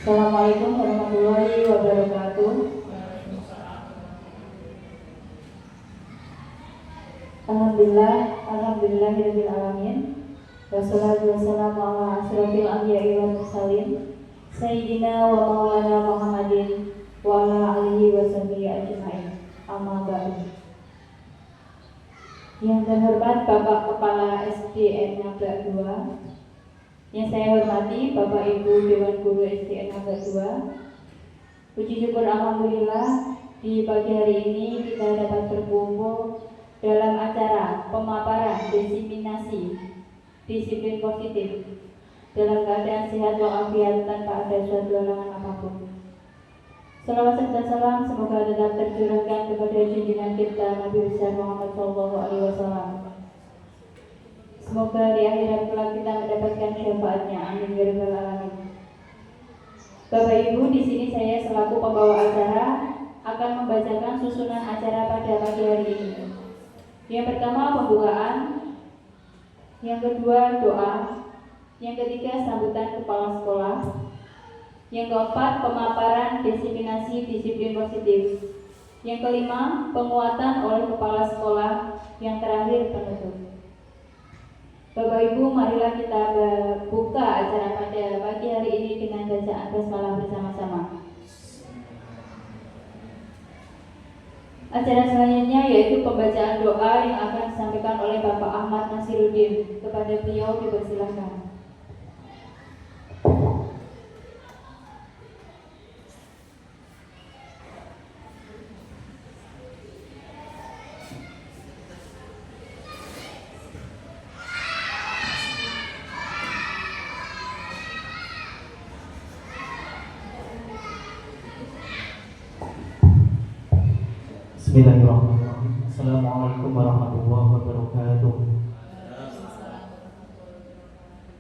Assalamualaikum warahmatullahi wabarakatuh. Alhamdulillahirabbil alamin. Wassalatu wassalamu ala asyrofil anbiya'i wal mursalin sayyidina wa maulana Muhammadin wa ala alihi wa sahbihi ajma'in. Amma ba'du. Yang terhormat Bapak Kepala SDN Naga 2, yang saya hormati Bapak Ibu Dewan Guru SDN Naga 2. Puji syukur alhamdulillah di pagi hari ini kita dapat berkumpul dalam acara pemaparan diseminasi disiplin positif dalam keadaan sehat walafiat tanpa ada suatu halangan apapun. Salawat serta salam semoga tetap tercurahkan kepada junjungan kita Nabi besar Muhammad SAW. Semoga di akhirat kelak kita mendapatkan syafaatnya. Amin ya rabbal alamin. Bapak Ibu, di sini saya selaku pembawa acara akan membacakan susunan acara pada pagi hari ini. Yang pertama pembukaan, yang kedua doa, yang ketiga sambutan kepala sekolah, yang keempat pemaparan diseminasi disiplin positif, yang kelima penguatan oleh kepala sekolah, yang terakhir penutup. Bapak Ibu, marilah kita buka acara pada pagi hari ini dengan bacaan basmalah bersama-sama. Acara selanjutnya yaitu pembacaan doa yang akan disampaikan oleh Bapak Ahmad Nasiruddin. Kepada beliau dipersilakan. Bismillahirrahmanirrahim. Assalamualaikum warahmatullahi wabarakatuh.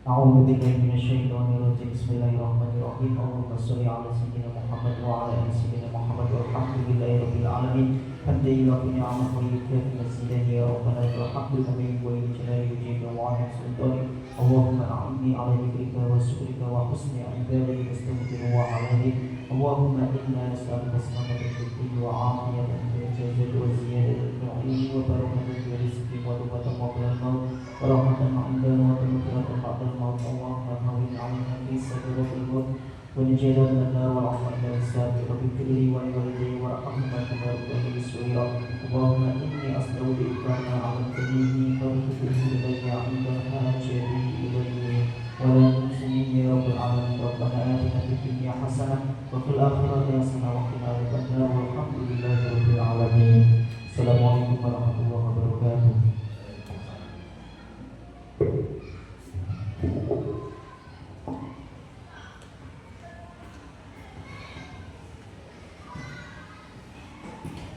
A'udzu billahi minasyaitonir rajim. Bismillahirrahmanirrahim. Allahumma shalli ala sayyidina Muhammad wa ala ali sayyidina Muhammad walhamdulillahirabbil alamin. Hamdan yu'ti ni'amahu wa yukafi mazidahu ya rabbana wa haqqul amin wa ijlal yujibu wa ala sultani. Allahumma a'inni ala dhikrika wa syukrika wa husni ibadatika astaghfiru wa alayhi. Allahumma inna nas'aluka salamatan fid dini wa 'afiyatan fil jasadi wa ziyadatan fil 'ilmi wa barakatan fil rizqi wa tawbatan qabla al-maut wa rahmatan 'inda al-maut wa maghfiratan ba'da al-maut. Allahumma hawwin 'alaina fi sakaratil maut wa najjina minan nar wa 'afina bis-sa'ati wa bikulli wa walidayya wa rahmatan kama rabbana bisawira. Allahumma inni as'aluka an 'ala-tanihi wa tuqbilu ilayya 'inda hajati ilayhi wa la tusini ya rabbal alamin. Rabbana atina fid dunya hasanah wa fil akhirati hasanah wa qina adzabannar. Walhamdulillahi rabbil alamin. Assalamualaikum warahmatullahi wabarakatuh.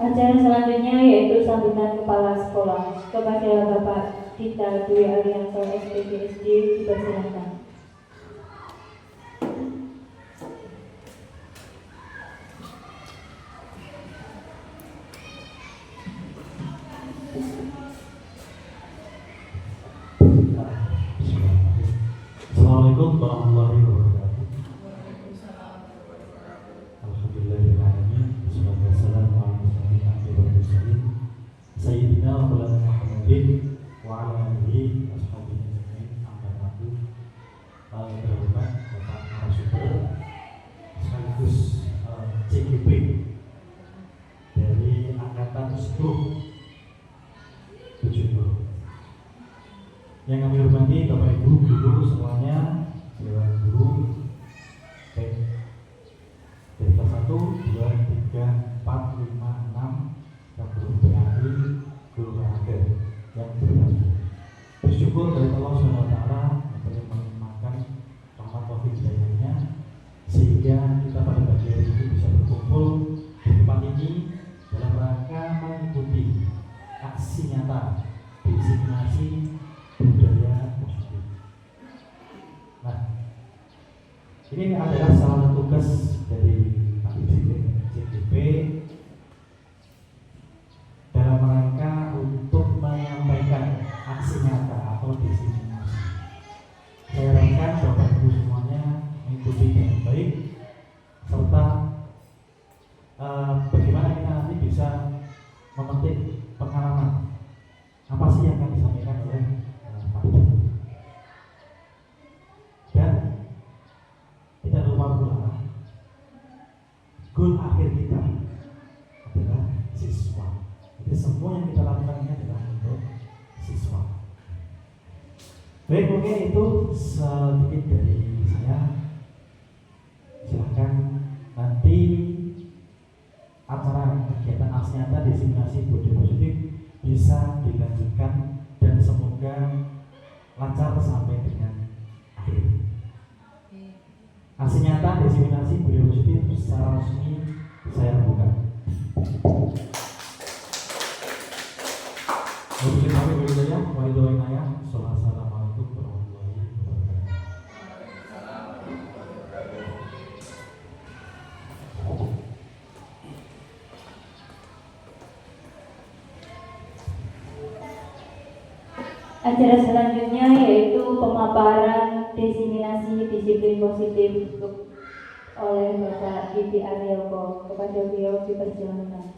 Acara selanjutnya yaitu sambutan kepala sekolah. Kepada Bapak Dita Dwi Arianto SPGSD dipersilakan. Assalamualaikum warahmatullahi wabarakatuh. Alhamdulillahirrahmanirrahim. Wassalatu wassalamu ala sayyidina wa maulana Muhammadin wa ala alihi wa sahbihi ajma'in. Amma ba'du. Terhormat Bapak narasumber sekaligus CGP dari Angkatan 10 Bojonegoro. Yang kami hormati Bapak Ibu guru semuanya, Dewan Guru baik dari kelas 1, 2, 3, 4, 5, 6 yang guru PAI, guru olahraga yang berbagi. Bersyukur dari Allah SWT yang telah melimpahkan rahmat taufik hidayahnya Ini adalah salah satu tugas dari CDP dalam rangka untuk menyampaikan aksi nyata atau diseminasi. Saya harapkan Bapak Ibu semuanya mengikuti dengan baik, serta bagaimana kita nanti bisa memetik pengalaman apa sih yang akan disampaikan oleh Pak Ibu. Dan tidak lupa pula goal akhir kita adalah siswa. Jadi semua yang kita lakukan ini adalah untuk siswa. Baik, mungkin itu sedikit dari saya. Silahkan nanti acara kegiatan aksi nyata diseminasi budi positif bisa dilanjutkan dan semoga lancar sampai dengan akhir. Aksi nyata diseminasi budi positif secara resmi saya buka. Assalamualaikum warahmatullahi wabarakatuh. Acara selanjutnya yaitu pemaparan diseminasi disiplin positif oleh Bapak Didi Aryoko. Kepada beliau dipersilakan.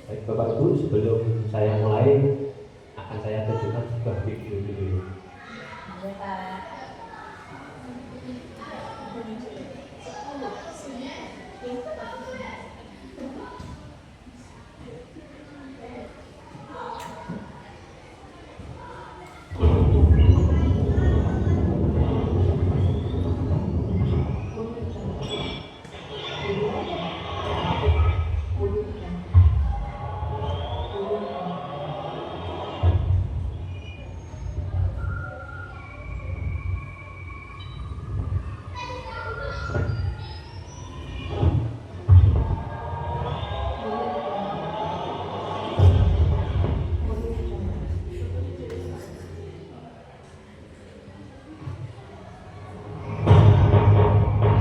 Baik Bapak Ibu, sebelum saya mulai akan saya tunjukkan sebuah video dulu.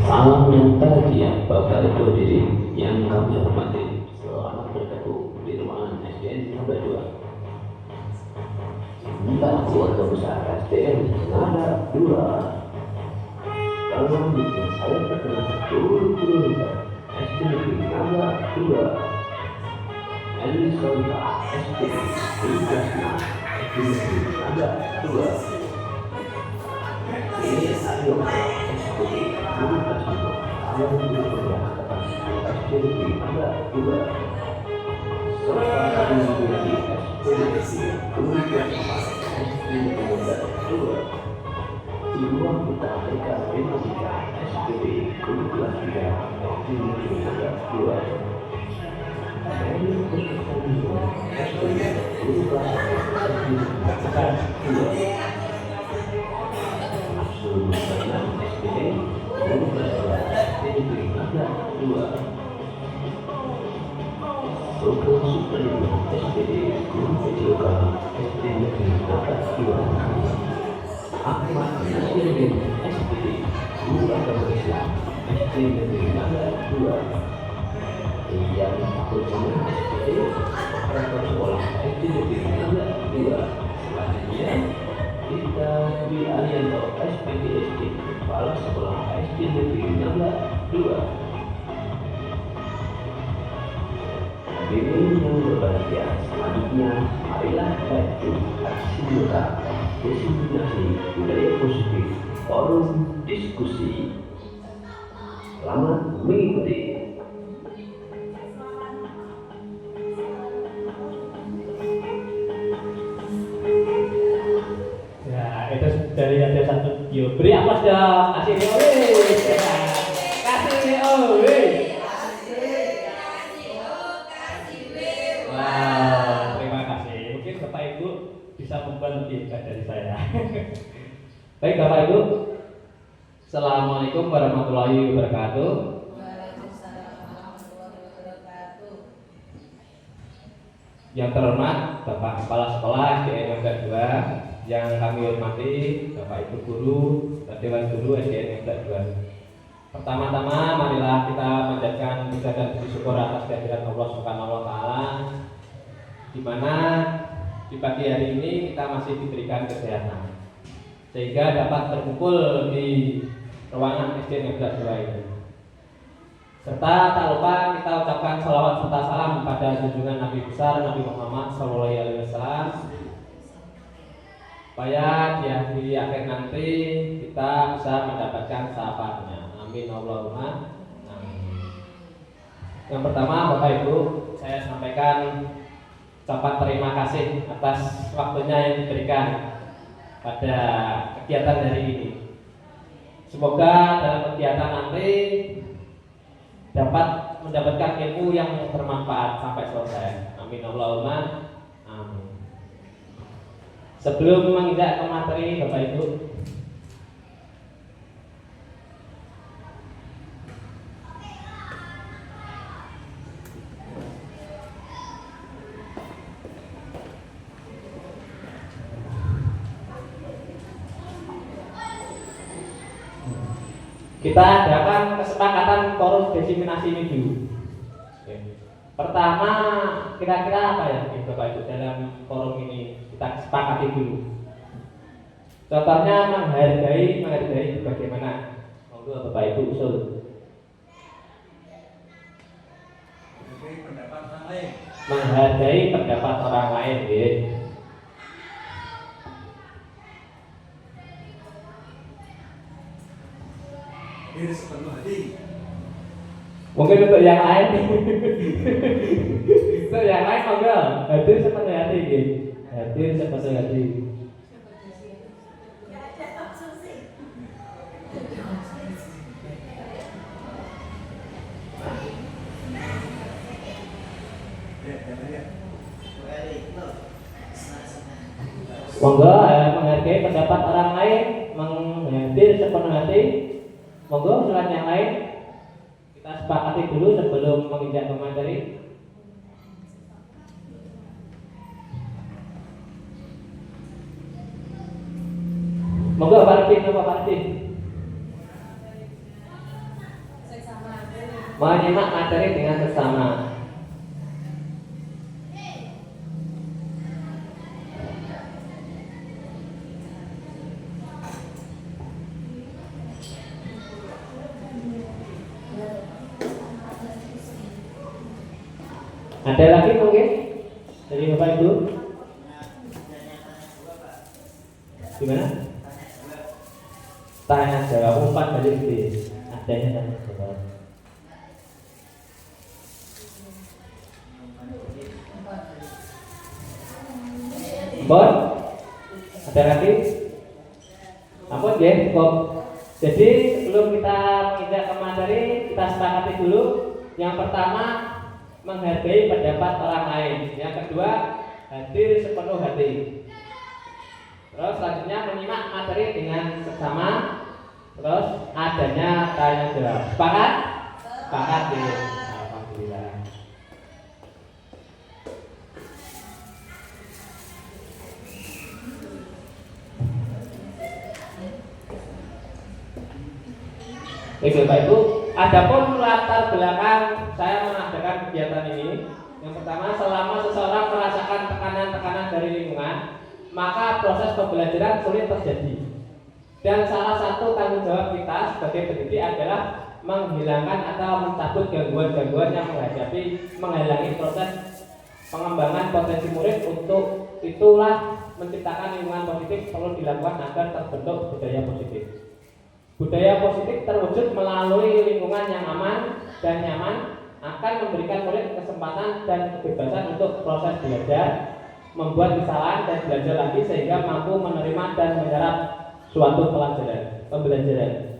Salam yang bahagia Bapak Ibu hadirin yang kami hormati. Selamat bergabung di ruangan SDN nomor 2. Kita keluarga besar SDN Nada 2. Selanjutnya saya perkenalkan guru-guru SDN Nada 2. Elisabeth SDN Indrasna SDN Nada 2. Ini Aryo SDN Guru Kasino yang berpegang atas SDN Nada 2. Serta menjadi SDN Guru Kasino SDN Nada 2. Di ruang kita mereka Benedika SPB Guru Kelas 3 SDN Nada 2. Ini berkesan SDN Guru Kelas SDN Nada 2. Seluruh pelajar SDN Guru Kelas 2 SDN Nada 2. Program Superior SPD Guru PJK SDN Nada 2. Ahmad Nasiruddin SPD Guru Agama Islam SDN Nada 2. Yang Fakultas SPD Rektor Sekolah SDN Nada 2. Selanjutnya kita Dwi Arianto SPDSD Kepala Sekolah SD Negeri Nada 2. Hadirin yang berbahagia, selanjutnya marilah kita aksi nyata diseminasi budaya positif forum diskusi. Selamat mengikuti. Dari ada satu video, beri aplaus dong, kasih Leo, kasih Leo, wow, terima kasih. Mungkin Bapak Ibu bisa membuat lebih hebat dari saya. Baik Bapak Ibu, Assalamualaikum warahmatullahi wabarakatuh. Yang terhormat Bapak Kepala Sekolah SDN Negara 2, yang kami hormati Bapak Ibu Guru dan Dewan Guru SDN Negara 2. Pertama-tama marilah kita panjatkan puja dan puji syukur atas kehadiran Allah Subhanahu wa taala, di mana di pagi hari ini kita masih diberikan kesehatan sehingga dapat berkumpul di ruangan SDN Negara 2 ini. Serta tak lupa kita ucapkan salawat serta salam pada junjungan Nabi besar Nabi Muhammad SAW, supaya di akhir nanti kita bisa mendapatkan syafaatnya. Amin Allahumma amin. Yang pertama, Bapak Ibu, saya sampaikan ucapan terima kasih atas waktunya yang diberikan pada kegiatan hari ini. Semoga dalam kegiatan nanti dapat mendapatkan ilmu yang bermanfaat sampai selesai. Amin Allahumma amin. Sebelum menginjak ke materi, Bapak Ibu, kita adakan kesepakatan forum diseminasi ini dulu. Oke. Pertama, kira-kira apa ya Bapak Ibu dalam forum ini kita sepakati dulu. Contohnya menghargai itu bagaimana? Monggo Bapak Ibu usul. Menghargai pendapat orang lain, ya. Diri sepenuh hati. Mungkin untuk yang lain, untuk yang lain monggo hadir sepenuh hati, ya. Hadir sepenuh hati. Monggo menghargai pendapat orang lain, menghadir sepenuh hati. Monggo surat yang lain kita sepakati dulu sebelum menginjak ke materi. Monggo Pak Arifin, Pak Arifin. Menyimak materi dengan sesama. Ada lagi mungkin dari Bapak Ibu? Gimana? Tanya jawab umpan balik bis. Adanya tanya jawab. Bon? Ada lagi? Ampun ya, cukup. Jadi sebelum kita menginjak ke materi, kita sepakati dulu. Yang pertama, menghargai pendapat orang lain. Yang kedua, hadir sepenuh hati. Terus selanjutnya menyimak materi dengan seksama. Terus adanya tanya jawab. Sepakat? Sepakat ya. Alhamdulillah. Bapak Ibu, adapun latar belakang saya mengadakan kegiatan ini, yang pertama, selama seseorang merasakan tekanan-tekanan dari lingkungan, maka proses pembelajaran sulit terjadi. Dan salah satu tanggung jawab kita sebagai pendidik adalah menghilangkan atau mencabut gangguan-gangguan yang menghalangi proses pengembangan potensi murid. Untuk itulah menciptakan lingkungan positif perlu dilakukan agar terbentuk budaya positif. Budaya positif terwujud melalui lingkungan yang aman dan nyaman, akan memberikan murid kesempatan dan kebebasan untuk proses belajar, membuat kesalahan dan belajar lagi sehingga mampu menerima dan menyerap suatu pembelajaran.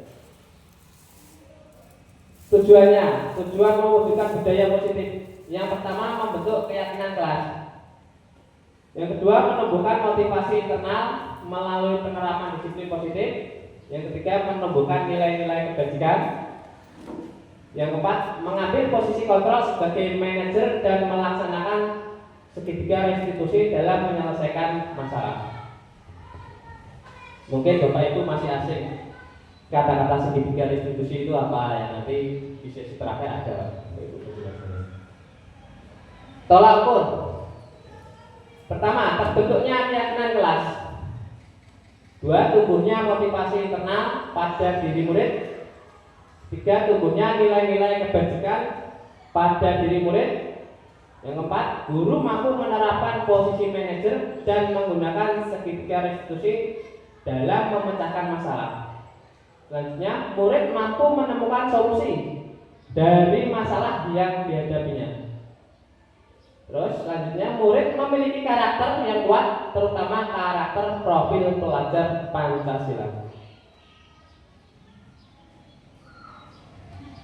Tujuan mewujudkan budaya positif. Yang pertama, membentuk keyakinan kelas. Yang kedua, menumbuhkan motivasi internal melalui penerapan disiplin positif. Yang ketiga, menumbuhkan nilai-nilai kebajikan. Yang keempat, mengambil posisi kontrol sebagai manajer dan melaksanakan segitiga restitusi dalam menyelesaikan masalah. Mungkin Bapak Ibu masih asing kata-kata segitiga restitusi itu apa ya, nanti di sesi terakhir ada Bapak Ibu penjelasannya. Tolak ukur. Pertama, terbentuknya keyakinan kelas. Dua, tumbuhnya motivasi internal pada diri murid. Tiga, tumbuhnya nilai-nilai kebajikan pada diri murid. Yang keempat, guru mampu menerapkan posisi manajer dan menggunakan segitiga restitusi dalam memecahkan masalah. Selanjutnya, murid mampu menemukan solusi dari masalah yang dihadapinya. Terus selanjutnya, murid memiliki karakter yang kuat, terutama karakter profil pelajar Pancasila.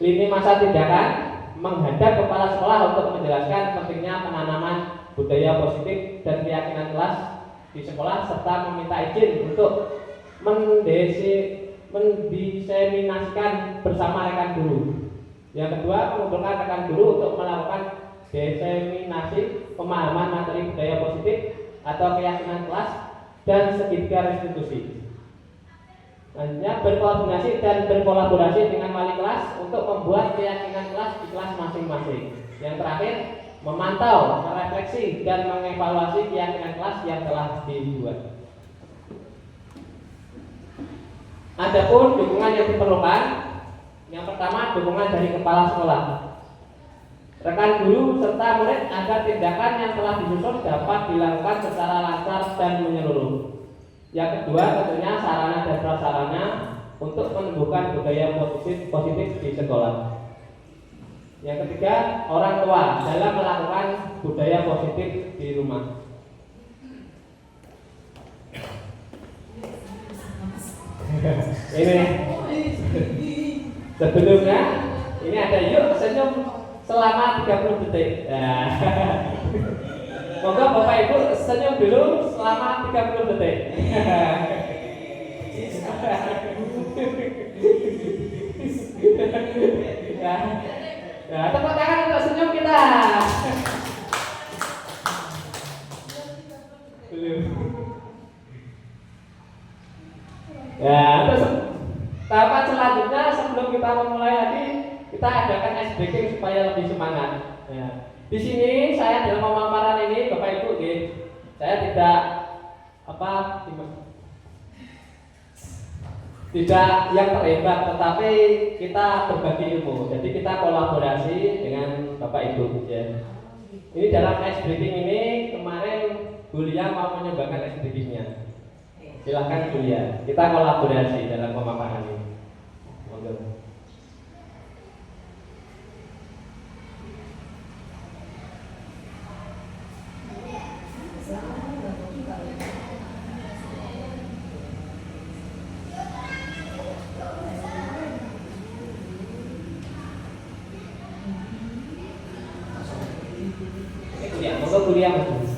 Lini masa tindakan menghadap kepala sekolah untuk menjelaskan pentingnya penanaman budaya positif dan keyakinan kelas di sekolah, serta meminta izin untuk mendiseminasikan bersama rekan guru. Yang kedua, mengumpulkan rekan guru untuk melakukan diseminasi pemahaman materi budaya positif atau keyakinan kelas dan segitiga restitusi. Selanjutnya, berkoordinasi dan berkolaborasi dengan wali kelas untuk membuat keyakinan kelas di kelas masing-masing. Yang terakhir, memantau, merefleksi, dan mengevaluasi keyakinan kelas yang telah dibuat. Adapun dukungan yang diperlukan, yang pertama, dukungan dari kepala sekolah, rekan guru serta murid agar tindakan yang telah disusun dapat dilakukan secara lancar dan menyeluruh. Yang kedua, tentunya sarana dan prasarana untuk menumbuhkan budaya positif di sekolah. Yang ketiga, orang tua dalam melakukan budaya positif di rumah. Ini sebelumnya ini ada yuk senyum selama 30 detik. Moga Bapak Ibu senyum dulu selama 30 detik. Ya, tepuk tangan untuk senyum kita. Ya, terus tahapan selanjutnya sebelum kita memulai lagi, kita adakan ice breaking supaya lebih semangat. Ya. Di sini saya dalam pemaparan ini Bapak Ibu, saya tidak yang terhebat, tetapi kita berbagi ilmu. Jadi kita kolaborasi dengan Bapak Ibu. Ya. Ini dalam ice breaking ini kemarin Bulia mau menyumbangkan ice breakingnya. Silakan Bulia. Kita kolaborasi dalam pemaparan ini. Monggo. Kuliah Mas.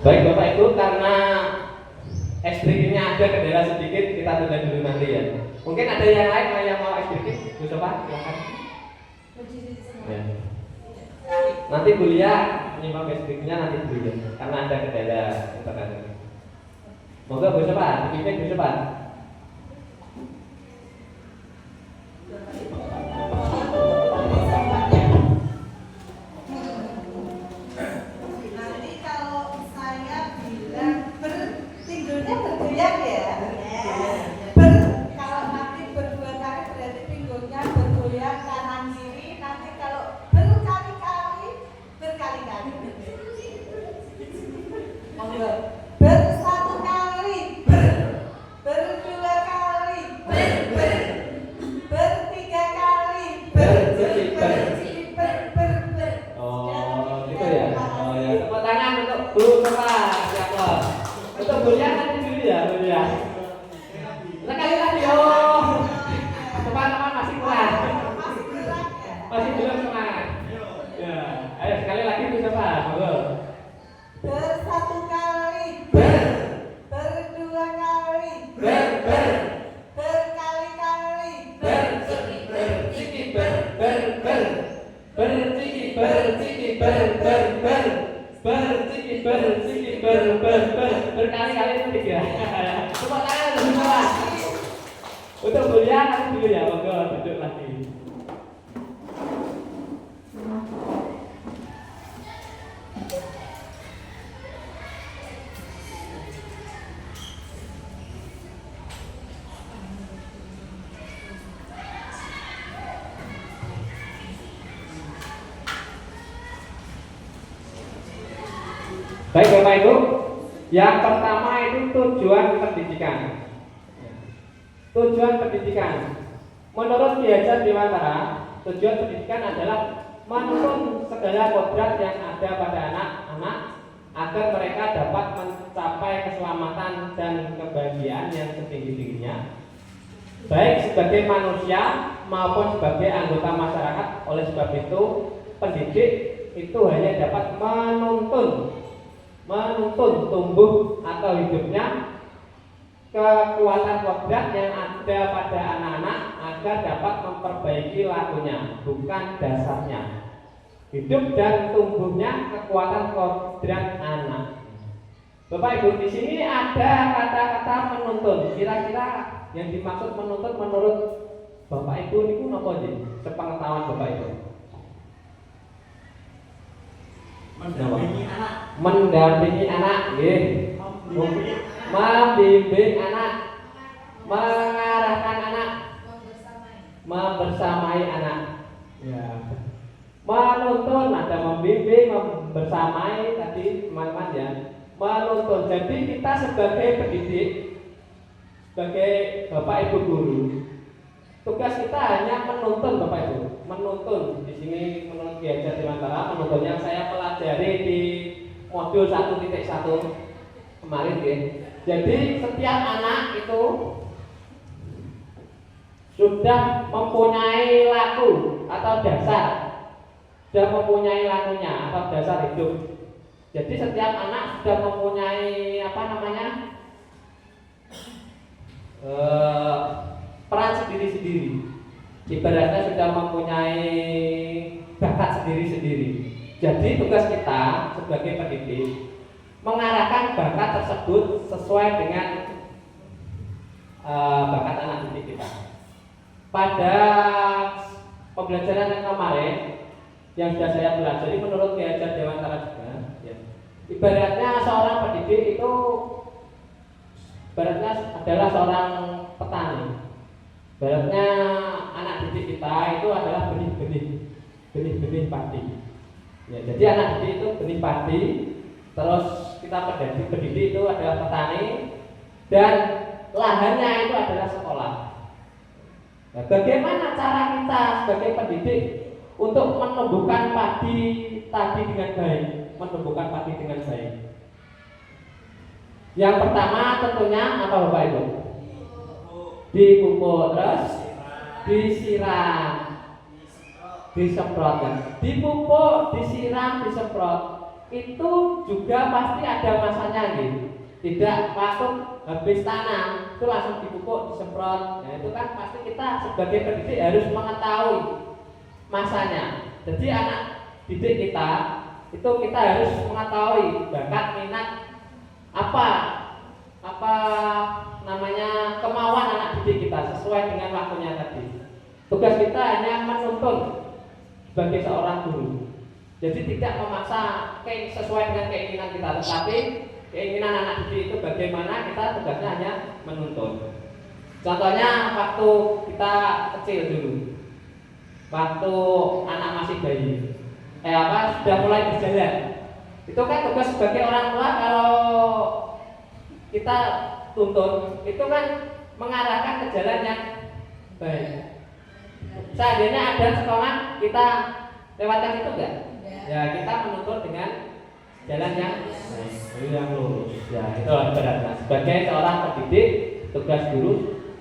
Baik Bapak Ibu, karena es drinknya ada kendala sedikit, kita tunda dulu nanti ya. Mungkin ada yang lain yang mau es drink? Bu Sofa, silakan. Ya. Nanti kuliah menyimak es drinknya nanti dulu ya, karena ada kendala internet. Moga Bu Sofa, dipimpin Bu Sofa. Nanti kalau saya bilang pinggulnya bergoyang ya. Kalau nanti berdua kali berarti pinggulnya bergoyang kanan kiri. Nanti kalau berkali-kali monggo. Bersatu kali, berdua kali, bertiga kali, Oh, gitu ya. Oh ya, tepuk tangan untuk Bu Sofa. Siapa? Untuk kuliah nanti dulu ya, kuliah. Sekali lagi yo. Teman-teman masih kurang. Masih belum semangat. Ya, ayo sekali lagi Bu Sofa, monggo. bersatu kali, berdua kali, berkali-kali, berkali-kali itu tiga. Tepuk tangan semua. Untuk kuliah nanti dulu ya, monggo duduk lagi. Baik Bapak Ibu, yang pertama itu tujuan pendidikan. Tujuan pendidikan, menurut Ki Hajar Dewantara, tujuan pendidikan adalah menuntun segala kodrat yang ada pada anak-anak agar mereka dapat mencapai keselamatan dan kebahagiaan yang setinggi-tingginya, baik sebagai manusia maupun sebagai anggota masyarakat. Oleh sebab itu, pendidik itu hanya dapat menuntun tumbuh atau hidupnya kekuatan kodrat yang ada pada anak-anak agar dapat memperbaiki lakunya, bukan dasarnya. Hidup dan tumbuhnya kekuatan kodrat anak. Bapak Ibu, di sini ada kata-kata menuntun. Kira-kira yang dimaksud menuntun menurut Bapak Ibu niku napa nggih? Sepengetahuan Bapak Ibu. Mendampingi anak, nggih. Membimbing anak, mengarahkan anak, membersamai anak. Ya. Menuntun, ada membimbing, membersamai tadi teman-teman ya. Menuntun. Jadi kita sebagai pendidik, sebagai Bapak Ibu guru, tugas kita hanya menuntun Bapak Ibu. Menuntun. Di sini menurut Ki Hajar Dewantara, menuntun yang saya pelajari di modul 1.1 kemarin ya. Jadi setiap anak itu sudah mempunyai laku atau dasar, sudah mempunyai lakunya atau dasar hidup. Jadi setiap anak sudah mempunyai peran sendiri-sendiri. Ibaratnya sudah mempunyai bakat sendiri-sendiri. Jadi tugas kita sebagai pendidik mengarahkan bakat tersebut sesuai dengan bakat anak didik kita. Pada pembelajaran yang kemarin yang sudah saya pelajari menurut Ki Hajar Dewantara juga, ya, ibaratnya seorang pendidik itu ibaratnya adalah seorang petani. Ibaratnya anak didik kita itu adalah benih-benih padi. Ya, jadi anak didik itu benih padi. Terus kita pendidik itu adalah petani dan lahannya itu adalah sekolah. Nah, bagaimana cara kita sebagai pendidik untuk menumbuhkan padi tadi dengan baik, menumbuhkan padi dengan baik? Yang pertama tentunya apa Bapak Ibu? Dipupuk, terus disiram, disemprot. Dipupuk, disiram, disemprot. Itu juga pasti ada masanya gitu. Tidak waktu habis tanam itu langsung dipupuk, disemprot. Nah, itu kan pasti kita sebagai pendidik harus mengetahui masanya. Jadi anak didik kita itu kita harus mengetahui bakat, minat, apa namanya kemauan anak didik kita sesuai dengan waktunya tadi. Tugas kita hanya menuntun sebagai seorang guru. Jadi tidak memaksa sesuai dengan keinginan kita, tetapi keinginan anak didik itu bagaimana, kita tugasnya hanya menuntun. Contohnya waktu kita kecil dulu, waktu anak masih bayi, sudah mulai berjalan, itu kan tugas sebagai orang tua kalau kita tuntun itu kan mengarahkan ke jalan yang baik. Seandainya ada sekolah kita lewatkan itu enggak? Ya kita menuntun dengan jalan yang baik, yang lurus. Ya itu beratnya. Sebagai seorang pendidik, tugas guru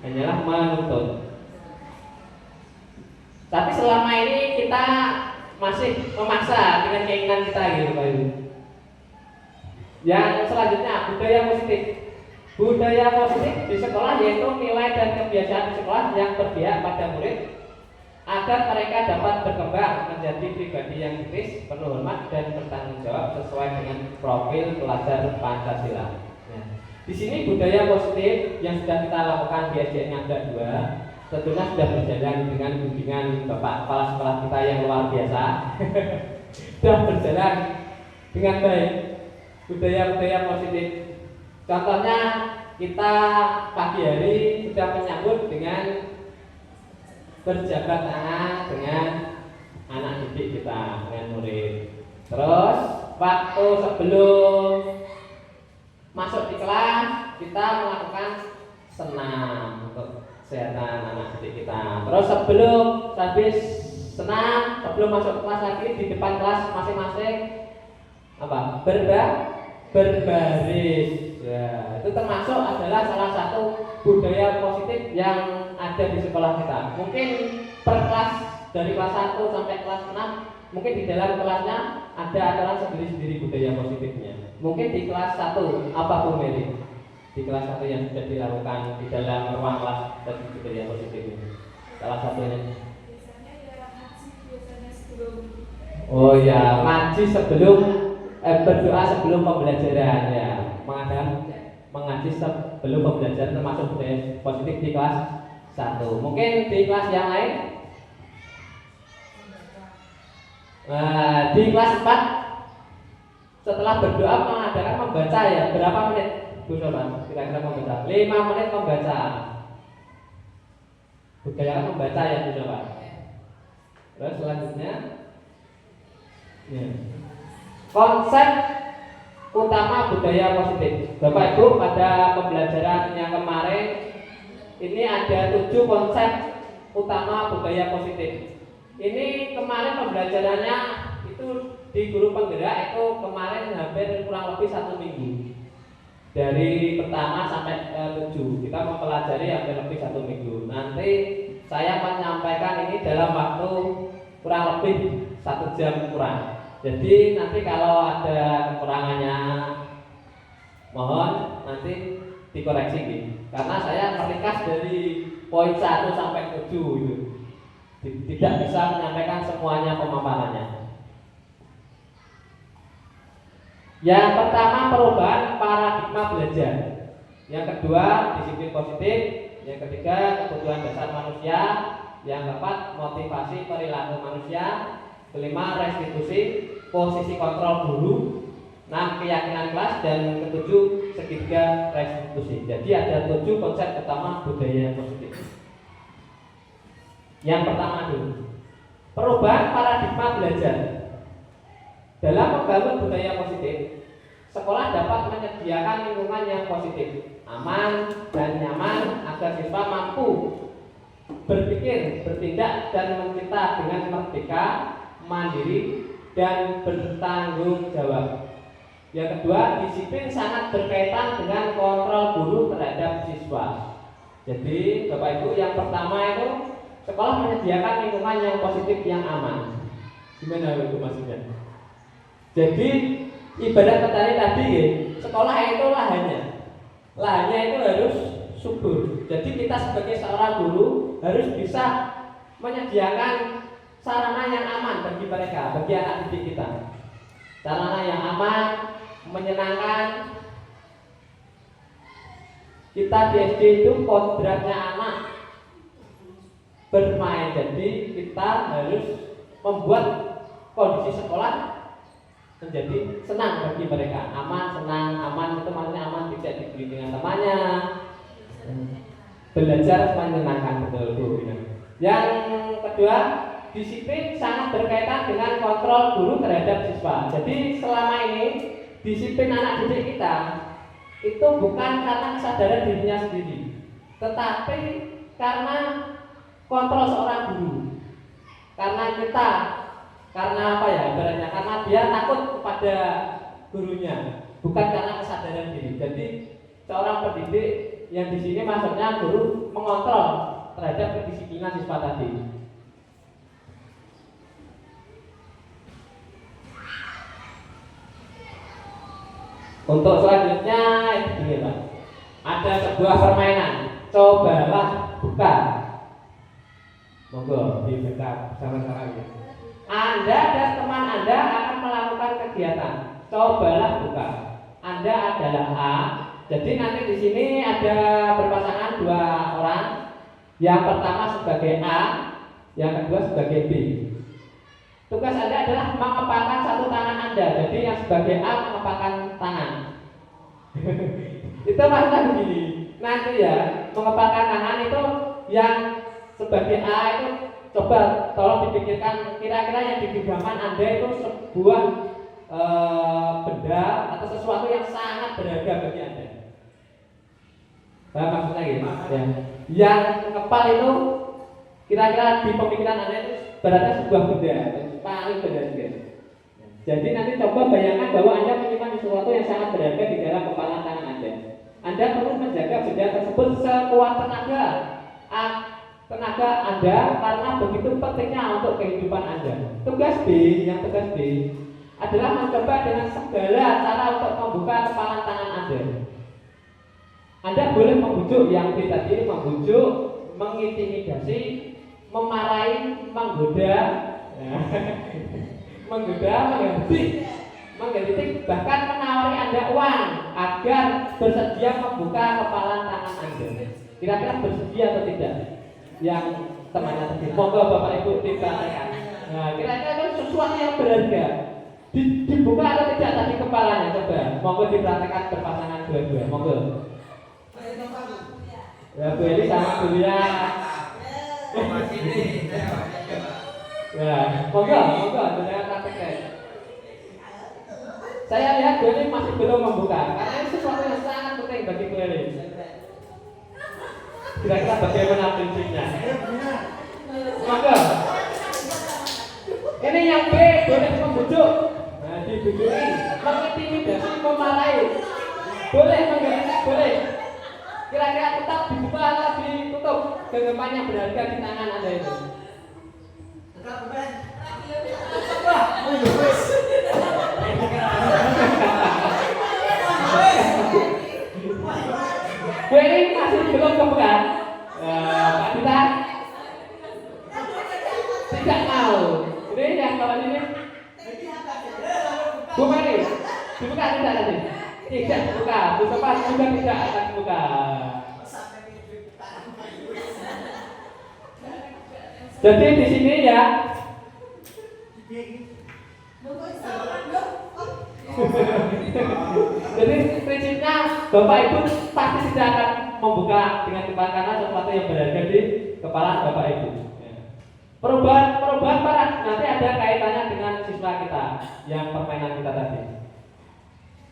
hanyalah menuntun. Tapi selama ini kita masih memaksa dengan keinginan kita gitu Pak Ibu. Yang selanjutnya budaya positif. Budaya positif di sekolah yaitu nilai dan kebiasaan di sekolah yang berpihak pada murid agar mereka dapat berkembang menjadi pribadi yang kritis, penuh hormat dan bertanggung jawab sesuai dengan profil pelajar Pancasila. Nah, di sini budaya positif yang sudah kita lakukan di SDN Ngada 2 tentunya sudah berjalan dengan bimbingan Bapak Kepala Sekolah kita yang luar biasa. Sudah berjalan dengan baik budaya-budaya positif. Contohnya kita pagi hari sudah menyambut dengan berjabat tangan dengan anak didik kita, dengan murid. Terus waktu sebelum masuk di kelas kita melakukan senam untuk kesehatan anak didik kita. Terus sebelum habis senam, sebelum masuk kelas lagi di depan kelas masing-masing berbaris. Ya, itu termasuk adalah salah satu budaya positif yang ada di sekolah kita. Mungkin per kelas dari kelas 1 sampai kelas 6 mungkin di dalam kelasnya ada aturan sendiri-sendiri budaya positifnya. Mungkin di kelas 1 apa Bu Mary? Di kelas 1 yang sudah dilakukan di dalam ruang kelas dan budaya positif ini. Salah satunya. Oh ya, ngaji sebelum berdoa sebelum pembelajaran ya. Mengaji sebelum pembelajaran termasuk budaya positif di kelas 1. Mungkin di kelas yang lain di kelas 4 setelah berdoa mengadakan membaca ya. Berapa menit Bu Sobat? Kira-kira membaca 5 menit membaca. Budaya membaca ya Bu Sobat. Terus selanjutnya ya. Konsep utama budaya positif. Bapak Ibu, pada pembelajaran yang kemarin ini ada 7 konsep utama budaya positif. Ini kemarin pembelajarannya itu di guru penggerak itu kemarin hampir kurang lebih 1 minggu. Dari pertama sampai 7 kita mempelajari hampir lebih 1 minggu. Nanti saya menyampaikan ini dalam waktu kurang lebih 1 jam kurang. Jadi nanti kalau ada kekurangannya mohon nanti dikoreksi gitu. Karena saya meringkas dari poin 1 sampai 7 itu. Tidak bisa menyampaikan semuanya pemaparannya. Yang pertama perubahan paradigma belajar. Yang kedua disiplin positif. Yang ketiga kebutuhan dasar manusia. Yang keempat motivasi perilaku manusia. Kelima restitusi, posisi kontrol guru. 6 keyakinan kelas dan ketujuh segitiga restitusi. Jadi ada 7 konsep utama budaya positif. Yang pertama dulu, perubahan paradigma belajar. Dalam membangun budaya positif, sekolah dapat menyediakan lingkungan yang positif, aman dan nyaman agar siswa mampu berpikir, bertindak dan mencipta dengan merdeka, mandiri dan bertanggung jawab. Yang kedua, disiplin sangat berkaitan dengan kontrol guru terhadap siswa. Jadi, Bapak Ibu, yang pertama itu sekolah menyediakan lingkungan yang positif, yang aman. Gimana itu maksudnya? Jadi, ibarat petani tadi ya, sekolah itu lahannya itu harus subur. Jadi kita sebagai seorang guru harus bisa menyediakan sarana yang aman bagi mereka, bagi anak didik kita. Sarana yang aman, menyenangkan. Kita di SD itu kodratnya anak bermain, jadi kita harus membuat kondisi sekolah menjadi senang bagi mereka. Aman, senang, aman itu maksudnya aman, tidak dibully dengan temannya, belajar menyenangkan, betul Bu. Yang kedua, disiplin sangat berkaitan dengan kontrol guru terhadap siswa. Jadi selama ini disiplin anak didik kita itu bukan karena kesadaran dirinya sendiri, tetapi karena kontrol seorang guru. Karena apa ya ibaratnya, karena dia takut kepada gurunya, bukan karena kesadaran diri. Jadi seorang pendidik yang di sini maksudnya guru mengontrol terhadap kedisiplinan siswa tadi. Untuk selanjutnya ini Pak, ada sebuah permainan, cobalah buka. Monggo dibuka sama-sama ya. Anda dan teman Anda akan melakukan kegiatan, cobalah buka. Anda adalah A, jadi nanti di sini ada berpasangan dua orang. Yang pertama sebagai A, yang kedua sebagai B. Tugas Anda adalah mengepakkan satu tangan Anda. Jadi yang sebagai A mengepakkan tangan. Itu maksudnya begini. Nanti ya, mengepakkan tangan itu yang sebagai A itu coba tolong dipikirkan kira-kira yang di genggaman Anda itu sebuah benda atau sesuatu yang sangat berharga bagi Anda. Paham maksudnya gitu? Ya. Yang kepal itu kira-kira di pemikiran Anda itu berarti sebuah benda paling berharga. Jadi nanti coba bayangkan bahwa Anda menyimpan sesuatu yang sangat berharga di dalam kepala tangan Anda. Anda perlu menjaga benda tersebut sekuat tenaga Anda karena begitu pentingnya untuk kehidupan Anda. Tugas B adalah mencoba dengan segala cara untuk membuka kepala tangan Anda. Anda boleh membujuk yang B tadi, membujuk, mengintimidasi, memarahi, menggoda, menggelitik, bahkan menawari Anda uang agar bersedia membuka kepala tangan Anda. Kira-kira bersedia atau tidak? Yang temannya tadi, monggo Bapak Ibu dipraktekkan. Nah, kira-kira itu sesuatu yang berharga. Dibuka atau tidak tadi kepalanya? Coba, monggo dipraktekkan berpasangan dua-dua, monggo. Ya, Bu Eli sama Bu Lia. Ya, monggo, dengan prakteknya. Saya lihat Bu Eli masih belum membuka, karena ini sesuatu yang sangat penting bagi Bu Eli. Kira-kira bagaimana prinsipnya? Monggo. Ini yang B boleh membujuk, nah dibujuki, mengintimidasi, memarahi, boleh menggelitik, boleh. Kira-kira tetap dibuka atau ditutup genggamannya berharga di tangan Anda itu? Bu ini masih belum kebuka. Pak Dita tidak mau. Ini yang kawan ini Bu Mary dibuka tidak tadi? Tidak dibuka. Bu Sopan juga tidak akan dibuka. Jadi di sini ya. Jadi prinsipnya Bapak Ibu pasti tidak akan membuka dengan cepat karena sesuatu yang berharga di kepala Bapak Ibu. Perubahan paradigma nanti ada kaitannya dengan siswa kita yang permainan kita tadi.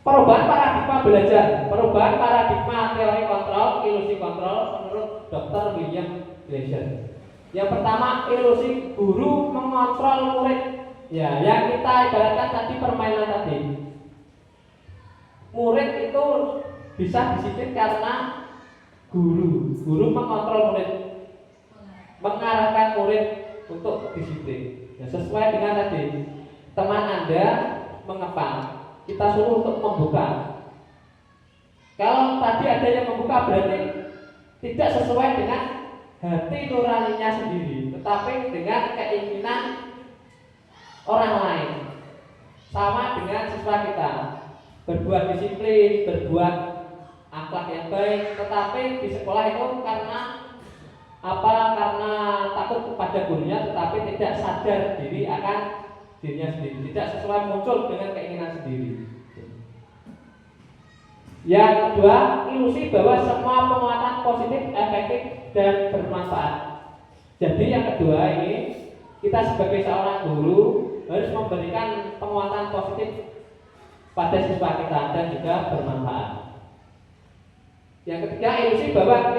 Perubahan paradigma belajar, perubahan paradigma teori kontrol, ilusi kontrol menurut Dr. William Glasser. Yang pertama, ilusi guru mengontrol murid. Ya, yang kita ibaratkan tadi permainan tadi. Murid itu bisa disiplin karena guru mengontrol murid, mengarahkan murid untuk disiplin. Ya, sesuai dengan tadi, teman Anda mengepang, kita suruh untuk membuka. Kalau tadi ada yang membuka berarti tidak sesuai dengan hati nuraninya sendiri, tetapi dengan keinginan orang lain. Sama dengan siswa kita, berbuat disiplin, berbuat akhlak yang baik, tetapi di sekolah itu karena apa? Karena takut kepada gurunya, tetapi tidak sadar diri akan dirinya sendiri, tidak sesuai muncul dengan keinginan sendiri. Yang kedua, ilusi bahwa semua penguatan positif, efektif, dan bermanfaat. Jadi yang kedua ini, kita sebagai seorang guru harus memberikan penguatan positif pada siswa kita dan juga bermanfaat. Yang ketiga, ilusi bahwa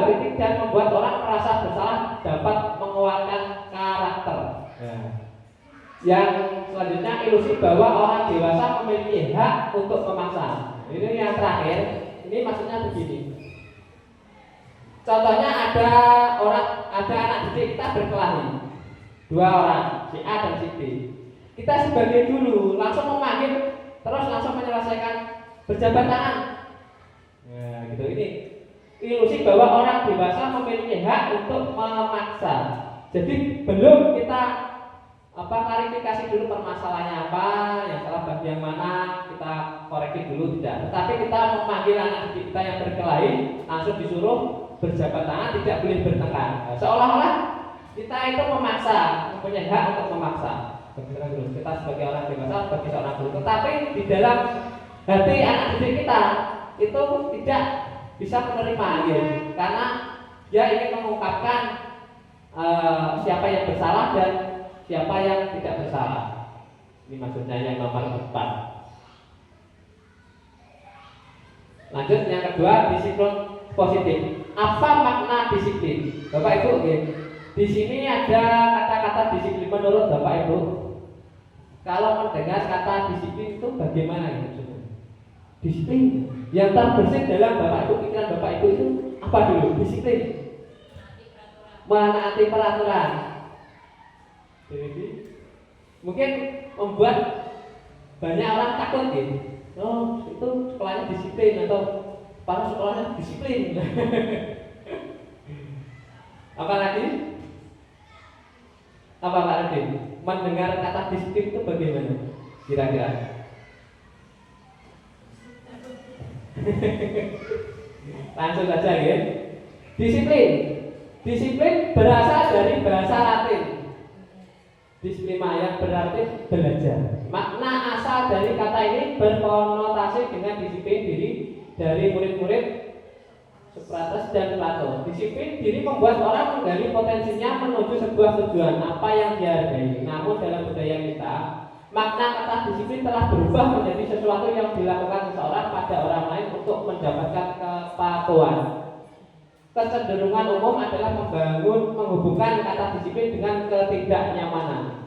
kritik dan membuat orang merasa bersalah dapat menguatkan karakter. Yang selanjutnya, ilusi bahwa orang dewasa memiliki hak untuk memaksa. Ini yang terakhir. Ini maksudnya begini. Contohnya ada anak didik kita berkelahi, 2 orang, si A dan si B. Kita sebagai guru langsung memanggil, terus langsung menyelesaikan berjabat tangan. Nah, gitu ini. Ilusi bahwa orang dewasa memiliki hak untuk memaksa. Jadi belum kita klarifikasi dulu permasalahannya apa, yang salah bagian mana, kita koreksi dulu tidak. Tetapi kita memanggil anak didik kita yang berkelahi, langsung disuruh berjabat tangan, tidak boleh bertengkar. Seolah-olah kita itu memaksa, mempunyai hak untuk memaksa. Kita sebagai orang dewasa, sebagai seorang guru. Tetapi di dalam hati anak didik kita itu tidak bisa menerima, ya, karena dia ingin mengungkapkan siapa yang bersalah dan siapa yang tidak bersalah. Ini maksudnya yang nomor 4. Lanjut yang kedua, disiplin positif. Apa makna disiplin? Bapak Ibu, di sini ada kata-kata disiplin. Menurut Bapak Ibu, kalau mendengar kata disiplin itu bagaimana ya? Disiplin yang terbersih dalam Bapak Ibu, pikiran Bapak Ibu itu apa dulu? Disiplin, menaati peraturan. Jadi mungkin membuat banyak orang takut gitu. Oh, itu sekolahnya disiplin atau para sekolahnya disiplin. Apalagi apa Pak Radin? Mendengar kata disiplin itu bagaimana? Kira-kira? Langsung saja ya. Disiplin berasal dari bahasa Latin. Disiplina yang berarti belajar. Makna asal dari kata ini berkonotasi dengan disiplin diri dari murid-murid Sokrates dan Plato. Disiplin diri membuat orang menggali potensinya menuju sebuah tujuan apa yang dihargai. Namun dalam budaya kita, makna kata disiplin telah berubah menjadi sesuatu yang dilakukan seseorang pada orang lain untuk mendapatkan kepatuhan. Kecenderungan umum adalah menghubungkan kata disiplin dengan ketidaknyamanan.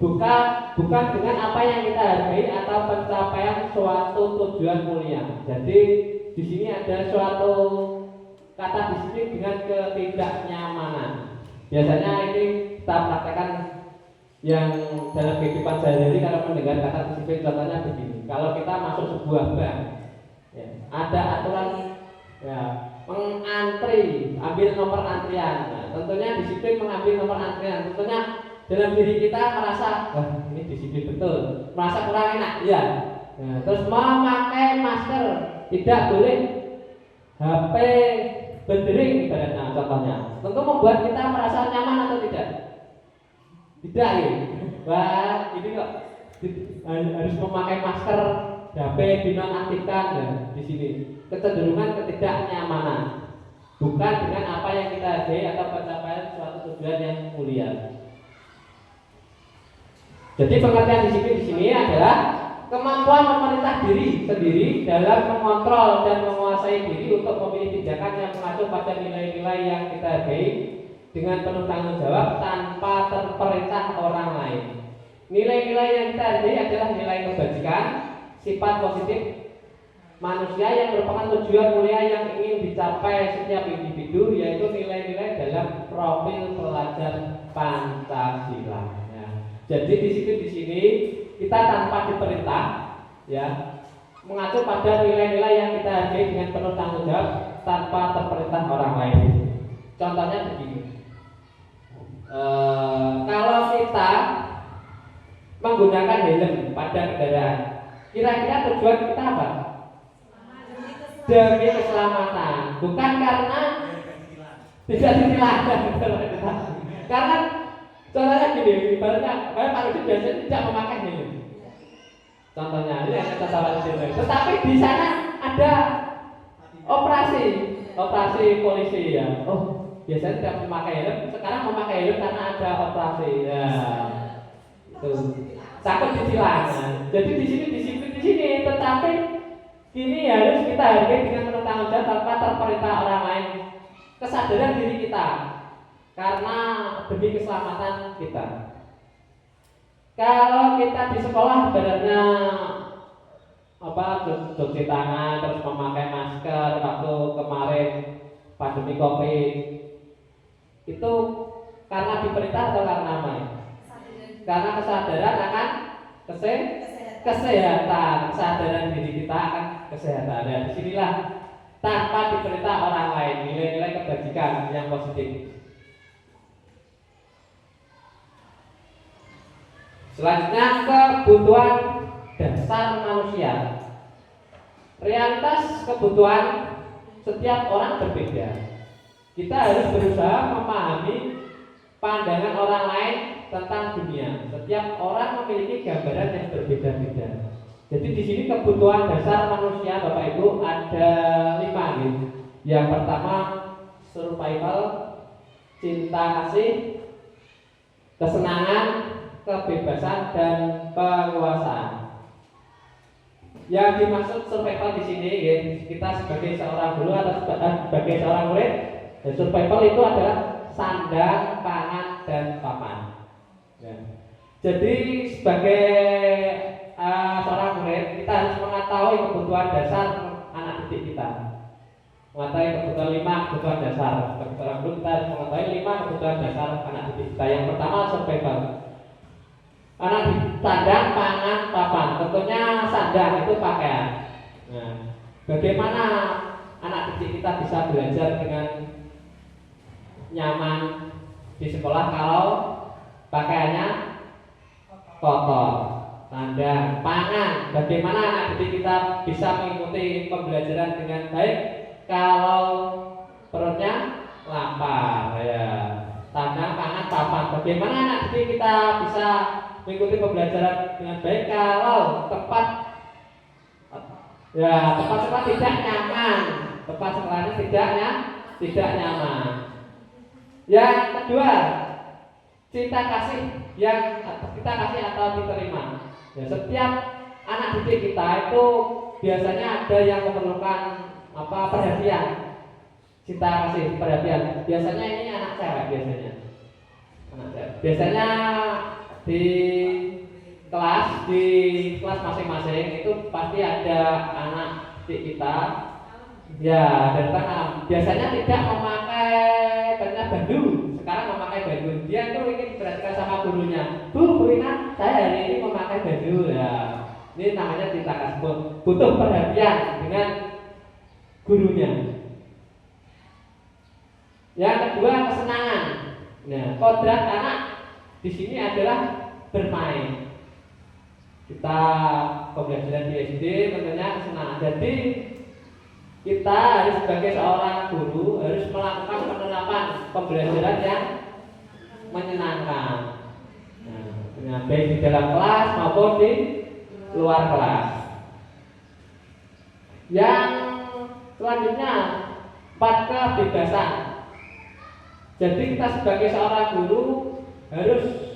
Bukan dengan apa yang kita hargai atau pencapaian suatu tujuan mulia. Jadi di sini ada suatu kata disiplin dengan ketidaknyamanan. Biasanya ini kita praktekkan yang dalam kehidupan sehari-hari kalau mendengar kata disiplin. Contohnya begini, kalau kita masuk sebuah bank, ya, ada aturan ya, mengantri, ambil nomor antrian. Nah, tentunya disiplin mengambil nomor antrian. Tentunya dalam diri kita merasa, wah ini disiplin betul, merasa kurang enak, ya. Nah, terus memakai masker, tidak boleh HP berdering ibaratnya contohnya. Tentu membuat kita merasa nyaman atau tidak? Tidak ya. Wah ini kok harus memakai masker, HP dinonaktifkan. Nah, di sini kecenderungan ketidaknyamanan, bukan dengan apa yang kita hargai atau pencapaian suatu tujuan yang mulia. Jadi pengertian disiplin di sini adalah kemampuan memerintah diri sendiri dalam mengontrol dan menguasai diri untuk memilih tindakan yang mengacu pada nilai-nilai yang kita hargai dengan penuh tanggung jawab tanpa terperintah orang lain. Nilai-nilai yang kita hargai adalah nilai kebajikan, sifat positif manusia yang merupakan tujuan mulia yang ingin dicapai setiap individu, yaitu nilai-nilai dalam profil pelajar Pancasila. Jadi disiplin di sini kita tanpa diperintah, ya, mengacu pada nilai-nilai yang kita hargai dengan penuh tanggung jawab tanpa terperintah orang lain. Contohnya begini, kalau kita menggunakan helm pada kendaraan, kira-kira tujuan kita apa? Demi keselamatan, bukan karena tidak ditilang. Karena contohnya gini, ibaratnya Pak Rudi biasanya tidak memakai helm. Contohnya ini yang kita tahu di sini. Tetapi di sana ada operasi polisi ya. Oh, biasanya tidak memakai helm, sekarang memakai helm karena ada operasi. Ya, itu takut ditilang. Jadi di sini disiplin di sini, tetapi ini harus kita hargai dengan penuh tanggung jawab tanpa terperintah orang lain. Kesadaran diri kita karena demi keselamatan kita. Kalau kita di sekolah ibaratnya cuci tangan terus memakai masker waktu kemarin pandemi Covid, itu karena diperintah atau karena apa? Karena kesadaran akan kesehatan, kesadaran diri kita akan kesehatan. Dan disinilah tanpa diperintah orang lain, nilai-nilai kebajikan yang positif. Selanjutnya kebutuhan dasar manusia. Realitas kebutuhan setiap orang berbeda. Kita harus berusaha memahami pandangan orang lain tentang dunia. Setiap orang memiliki gambaran yang berbeda-beda. Jadi di sini kebutuhan dasar manusia, Bapak Ibu, ada 5 gitu. Yang pertama survival, cinta kasih, kesenangan, kebebasan, dan penguasaan. Yang dimaksud survival di sini, ya, kita sebagai seorang guru atau sebagai seorang murid, ya, survival itu adalah sandang, pangan, dan papan. Ya. Jadi sebagai seorang murid, kita harus mengetahui kebutuhan dasar anak didik kita. Mengetahui kebutuhan 5 kebutuhan dasar. Sebagai seorang guru kita harus mengetahui 5 kebutuhan dasar anak didik kita. Yang pertama survival. Anak di sandang, pangan, papan. Tentunya sandang itu pakaian. Nah, bagaimana anak didik kita bisa belajar dengan nyaman di sekolah kalau pakaiannya kotor? Sandang, pangan. Bagaimana anak didik kita bisa mengikuti pembelajaran dengan baik kalau perutnya lapar? Ya, sandang, pangan, papan. Bagaimana anak didik kita bisa mengikuti pembelajaran dengan baik kalau tempat sekolah tidak nyaman, tempat sekolahnya tidak nyaman. Yang kedua, cinta kasih yang kita kasih atau diterima. Ya, setiap anak didik kita itu biasanya ada yang memerlukan perhatian, cinta kasih, perhatian. Biasanya ini anak cewek biasanya. Biasanya di kelas masing-masing itu pasti ada anak didik kita. Ya, dan biasanya tidak memakai baju. Sekarang memakai baju. Dia itu ingin diperhatikan sama gurunya. Bu Ina, saya hari ini memakai baju. Ya, ini namanya cinta kasih. Butuh perhatian dengan gurunya. Yang kedua, kesenangan. Nah, kodrat anak di sini adalah bermain. Kita pembelajaran di SD tentunya kesenangan. Jadi kita harus sebagai seorang guru harus melakukan penerapan pembelajaran yang menyenangkan. Nah, baik di dalam kelas maupun di luar kelas. Yang selanjutnya 4 kebebasan. Jadi kita sebagai seorang guru harus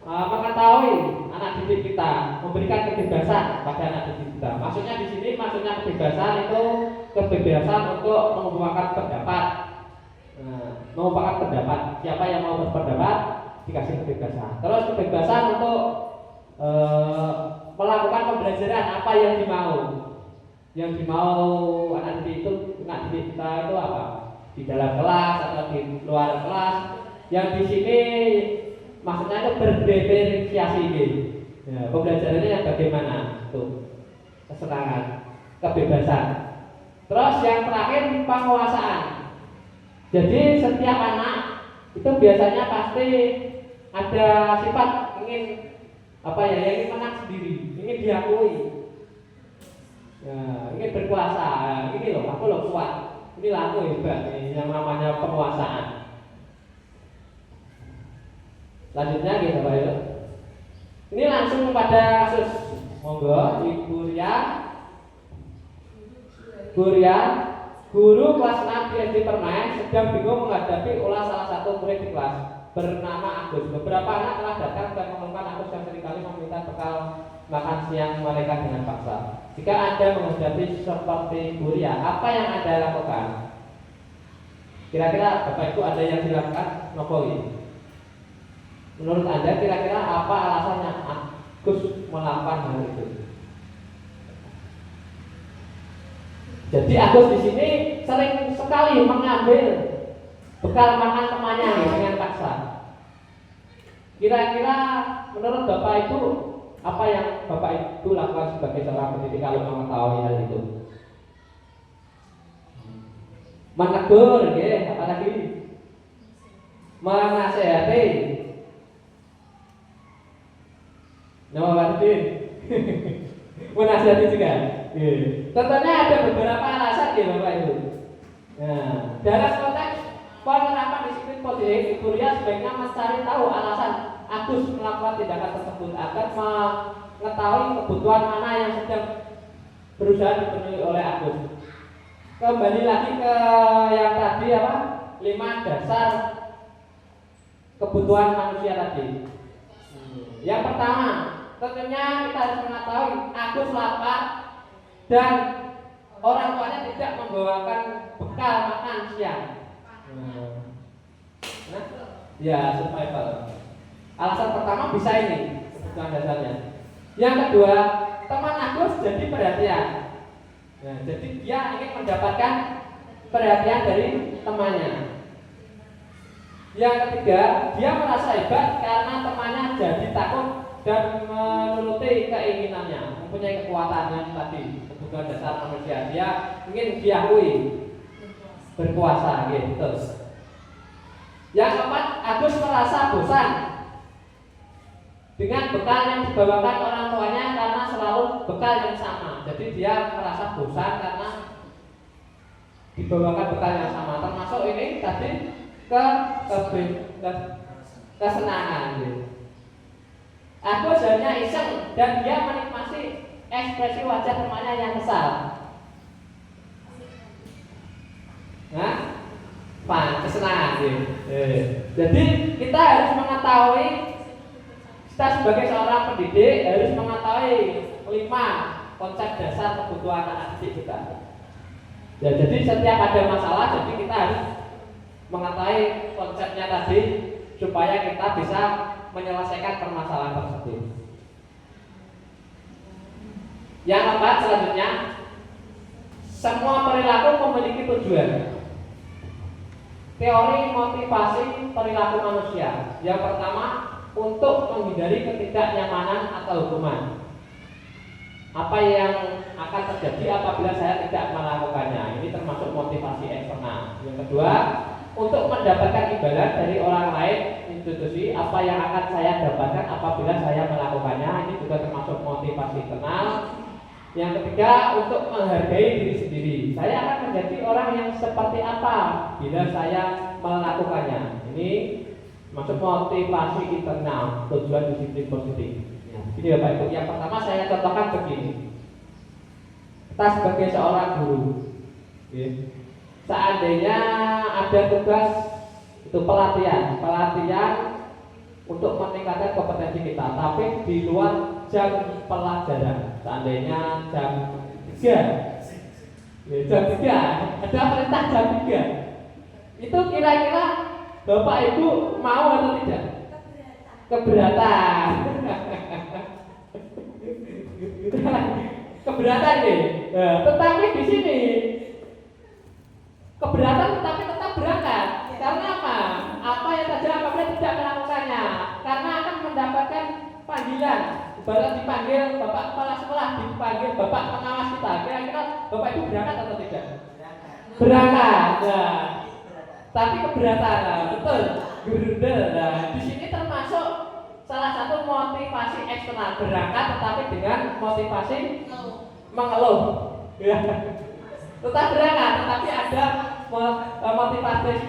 mengetahui anak didik kita, memberikan kebebasan pada anak didik kita. Maksudnya di sini kebebasan itu kebebasan untuk mengungkapkan pendapat. Mengungkapkan pendapat. Siapa yang mau berpendapat dikasih kebebasan. Terus kebebasan untuk melakukan pembelajaran apa yang dimau. Yang dimau anak didik kita itu apa? Di dalam kelas atau di luar kelas. Yang di sini maksudnya itu berdiferensiasi gitu. Ya, pembelajarannya yang bagaimana? Tuh. kesenangan, kebebasan. Terus yang terakhir penguasaan. Jadi setiap anak itu biasanya pasti ada sifat ingin ingin menang sendiri, ingin diakui, ingin berkuasa. Ini loh, aku loh kuat, inilah aku hebat. Ini yang namanya penguasaan. Selanjutnya gitu Pak Ibu. Ini langsung pada kasus. Monggo Ibu Ria. Bu Ria, guru kelas 6 di SD Permai sedang bingung menghadapi ulah salah satu murid di kelas bernama Agus. Beberapa anak telah datang dan mengeluhkan Agus yang seringkali meminta bekal makan siang mereka dengan paksa. Jika Anda menghadapi seperti Bu Ria, apa yang Anda lakukan? Kira-kira Bapak Ibu ada yang dilakukan? Nopoi. Menurut Anda kira-kira apa alasannya Agus melakukan hal itu? Jadi Agus di sini sering sekali mengambil bekal makan temannya dengan paksa. Kira-kira menurut Bapak Ibu apa yang Bapak Ibu lakukan sebagai seorang pendidik kalau mengetahui hal itu? Menegur, apalagi menasehati. Nama Martin. Menasihati juga. Tentunya ada beberapa alasan ya Bapak Ibu. Nah, dalam konteks penerapan disiplin positif, Ibu Ria sebaiknya mencari tahu alasan Agus melakukan tindakan tersebut agar mengetahui kebutuhan mana yang sedang berusaha dipenuhi oleh Agus. Kembali lagi ke yang tadi 5 dasar kebutuhan manusia tadi. Yang pertama, tentunya kita harus mengetahui Agus lapar dan orang tuanya tidak membawakan bekal makan siang. Ya survival. Alasan pertama bisa ini kebutuhan dasarnya. Yang kedua, teman Agus jadi perhatian. Jadi dia ingin mendapatkan perhatian dari temannya. Yang ketiga, dia merasa hebat karena temannya jadi takut dan menuruti keinginannya, mempunyai kekuatan yang tadi kebutuhan dasar manusia. Dia ingin diakui, berkuasa gitu. Yang keempat, Agus merasa bosan dengan bekal yang dibawakan orang tuanya karena selalu bekal yang sama. Jadi dia merasa bosan karena dibawakan bekal yang sama. Termasuk ini tadi kesenangan gitu. Agus hanya iseng dan dia menikmati ekspresi wajah temannya yang kesal. Kesenangan gitu. Jadi kita harus mengetahui, kita sebagai seorang pendidik harus mengetahui 5 konsep dasar kebutuhan anak didik kita. Jadi setiap ada masalah, jadi kita harus mengetahui konsepnya tadi supaya kita bisa menyelesaikan permasalahan tersebut. Yang keempat selanjutnya, semua perilaku memiliki tujuan. Teori motivasi perilaku manusia. Yang pertama, untuk menghindari ketidaknyamanan atau hukuman. Apa yang akan terjadi apabila saya tidak melakukannya? Ini termasuk motivasi eksternal. Yang kedua, untuk mendapatkan imbalan dari orang lain, institusi, apa yang akan saya dapatkan apabila saya melakukannya? Ini juga termasuk motivasi internal. Yang ketiga, untuk menghargai diri sendiri. Saya akan menjadi orang yang seperti apa bila saya melakukannya. Ini masuk motivasi internal, tujuan disiplin positif. Ini Bapak Ibu. Yang pertama saya contohkan begini. Kita sebagai seorang guru, seandainya ada tugas itu pelatihan untuk meningkatkan kompetensi kita, tapi di luar jam pelajaran, seandainya jam 3, ada perintah jam 3, itu kira-kira Bapak Ibu mau atau tidak? Keberatan. Keberatan nih. Tetapi di sini keberatan tetapi tetap berangkat. Karena apa? Apa yang terjadi apabila tidak melakukannya? Karena akan mendapatkan panggilan. baru dipanggil Bapak Kepala Sekolah, dipanggil Bapak Pengawas kita, kira-kira Bapak Ibu berangkat atau tidak? Berangkat. Nah, tapi keberatan, nah, betul. Gerundel. Nah, di sini termasuk salah satu motivasi eksternal, berangkat tetapi dengan motivasi mengeluh. Ya. Tetap berangkat, tetapi ada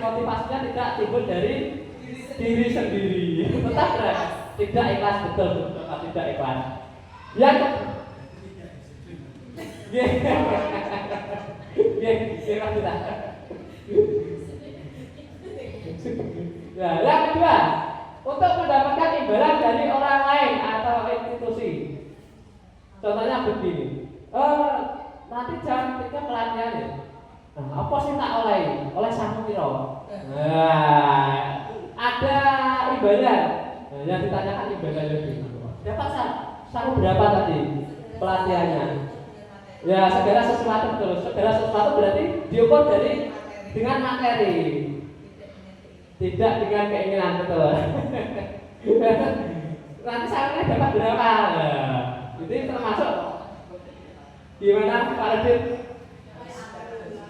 motivasinya tidak timbul dari diri sendiri. Tetap berangkat, tidak ikhlas, betul, tidak ikhlas. Yang ya, yang kedua, untuk mendapatkan imbalan dari orang lain atau institusi. Contohnya begini, nanti jam 3 pelatihan ya. Nah, apa sih tak oleh saku piro? Nah, ada imbalan. Nah, yang ditanyakan imbalan lebih. Dapat saku berapa tadi pelatihannya? Ya, segala sesuatu betul. Segala sesuatu berarti diukur dengan materi, tidak dengan keinginan, betul. Nanti sakunya dapat berapa? Nah, ini termasuk gimana Pak Radit?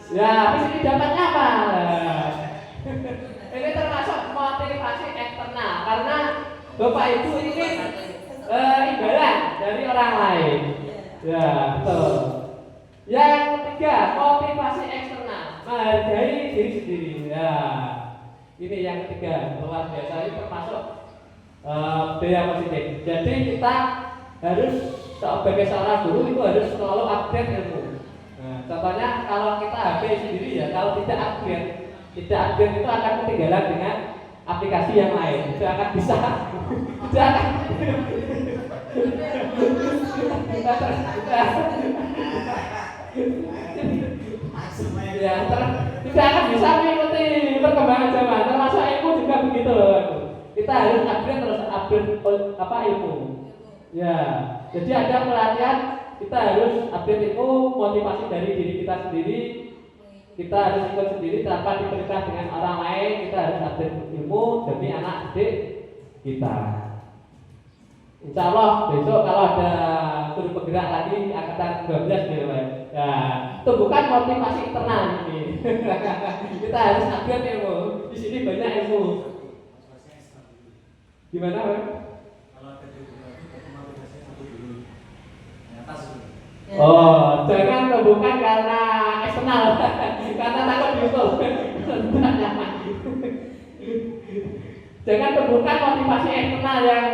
Ya, habis ini dapatnya apa? Nah, ini termasuk motivasi eksternal karena Bapak Ibu ingin imbalan dari orang lain. Ya, betul. Yang ketiga, motivasi eksternal, menghargai diri sendiri. Ya, ini yang ketiga, luar biasa. Ini termasuk budaya positif. Jadi kita harus sebagai seorang guru itu harus selalu update ilmu. Nah, contohnya kalau kita HP sendiri ya, kalau tidak update itu akan ketinggalan dengan aplikasi yang lain. Tidak akan bisa, tidak akan ya, tidak akan bisa mengikuti perkembangan zaman. Termasuk ilmu juga begitu loh. Kita harus update ilmu. Ya, jadi ada pelatihan, kita harus update ilmu, motivasi dari diri kita sendiri. Kita harus ikut sendiri tanpa diperintah dengan orang lain. Kita harus update ilmu demi anak didik kita. Insya Allah besok kalau ada guru bergerak lagi angkatan 12 gitu ya, itu bukan motivasi internal ini. Kita harus update ilmu. Di sini banyak ilmu. Gimana, Pak? Oh, jangan bukan karena eksternal, karena takut diukur. Jangan temukan motivasi eksternal yang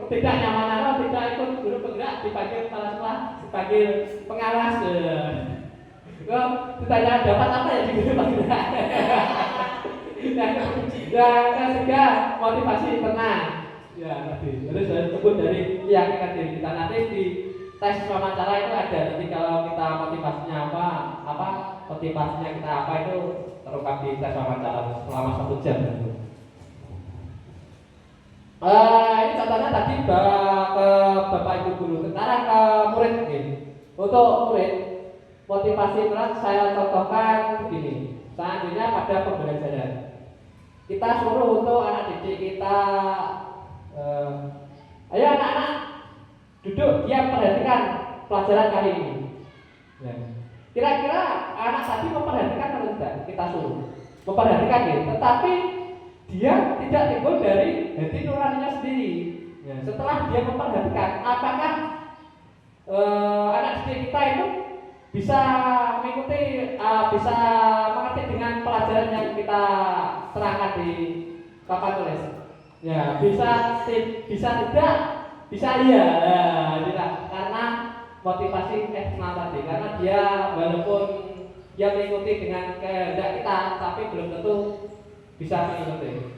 ketidaknyamanan, tidak ikut guru bergerak, dipanggil kepala sekolah, dipanggil pengawas. Kok ditanya dapat apa ya di guru bergerak? Yang ketiga, motivasi internal. Ya, tadi harus disebut dari keyakinan diri kita. Nanti di tes wawancara itu ada. Nanti kalau kita motivasinya apa motivasinya kita apa itu terungkap di tes wawancara selama 1 jam. Ini contohnya tadi ke Bapak Ibu guru. Sekarang ke murid nih. Untuk murid motivasi internal saya contohkan begini. Selanjutnya pada pembelajaran. Kita suruh untuk anak didik kita, ayo anak-anak duduk, diam, perhatikan pelajaran kali ini. Ya. Kira-kira anak tadi memperhatikan atau tidak? Kita suruh memperhatikan ya, tetapi dia tidak timbul dari hati nuraninya sendiri. Ya. Setelah dia memperhatikan, apakah anak didik kita itu bisa mengikuti, bisa mengerti dengan pelajaran yang kita terangkan di papan tulis. Ya, bisa tidak, bisa iya. Ya, tidak. Karena motivasi eksternal tadi, karena dia walaupun dia mengikuti dengan kehendak kita, tapi belum tentu bisa mengikuti.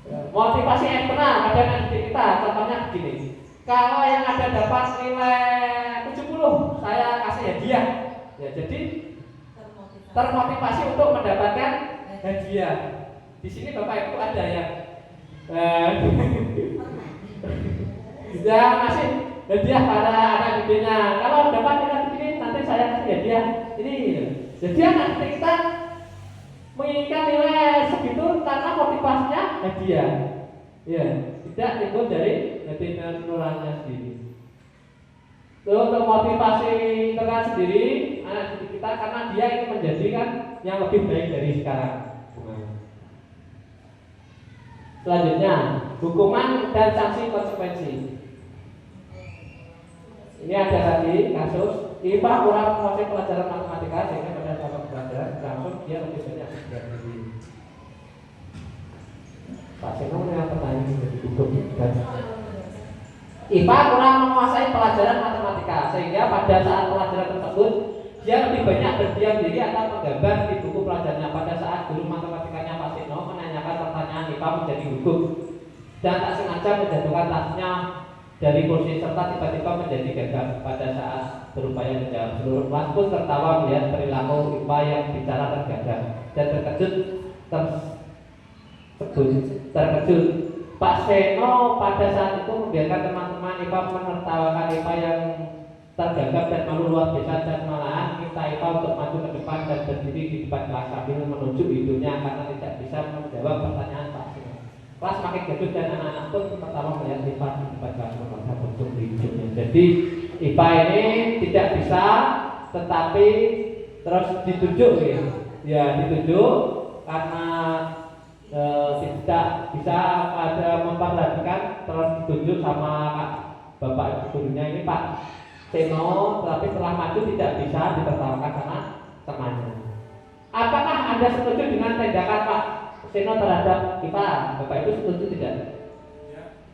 Ya, motivasi eksternal pada didik kita, contohnya begini. Kalau yang ada dapat nilai 70, saya kasih hadiah. Ya, jadi termotivasi untuk mendapatkan hadiah. Di sini Bapak Ibu ada yang ya masih hadiah pada anak didiknya. Kalau dapat nilai begini, nanti saya kasih hadiah ini. Jadi anak didik kita menginginkan nilai segitu karena motivasinya hadiah. Ya, tidak timbul dari hati nuraninya sendiri. Untuk motivasi internal sendiri anak didik kita karena dia ingin menjadikan yang lebih baik dari sekarang. Selanjutnya, hukuman dan sanksi konsekuensi. Ini ada tadi kasus IPA kurang menguasai pelajaran matematika sehingga pada saat pelajaran langsung dia lebih banyak belajar lagi. Pak Seno yang pertanyaan menjadi hukum dan IPA kurang menguasai pelajaran matematika sehingga pada saat pelajaran tersebut dia lebih banyak berdiam diri atau menggambar di buku pelajarannya. Pada saat guru matematikanya Pak Seno menanyakan pertanyaan IPA menjadi hukum dan tak sengaja menjatuhkan tasnya dari kursi serta tiba-tiba menjadi gagap. Pada saat berupaya menjawab, seluruh kelas pun tertawa melihat perilaku IPA yang bicara tergagap dan terkejut. Pak Seno pada saat itu membiarkan teman-teman IPA menertawakan IPA yang tergagap dan malu luar biasa dan malahan minta IPA untuk maju ke depan dan berdiri di depan kelas sambil menunjuk hidungnya karena tidak bisa menjawab pertanyaan Pak Seno. Kelas makin gaduh dan anak-anak pun pertama melihat IPA di depan kelas memaksa bentuk hidungnya. Jadi IPA ini tidak bisa tetapi terus ditunjuk ya ditunjuk karena tidak bisa ada memperhatikan terus ditunjuk sama bapak gurunya ini Pak Seno, tapi setelah maju tidak bisa ditertawakan sama temannya. Apakah Anda setuju dengan tindakan Pak Seno terhadap IPA? Bapak itu setuju tidak?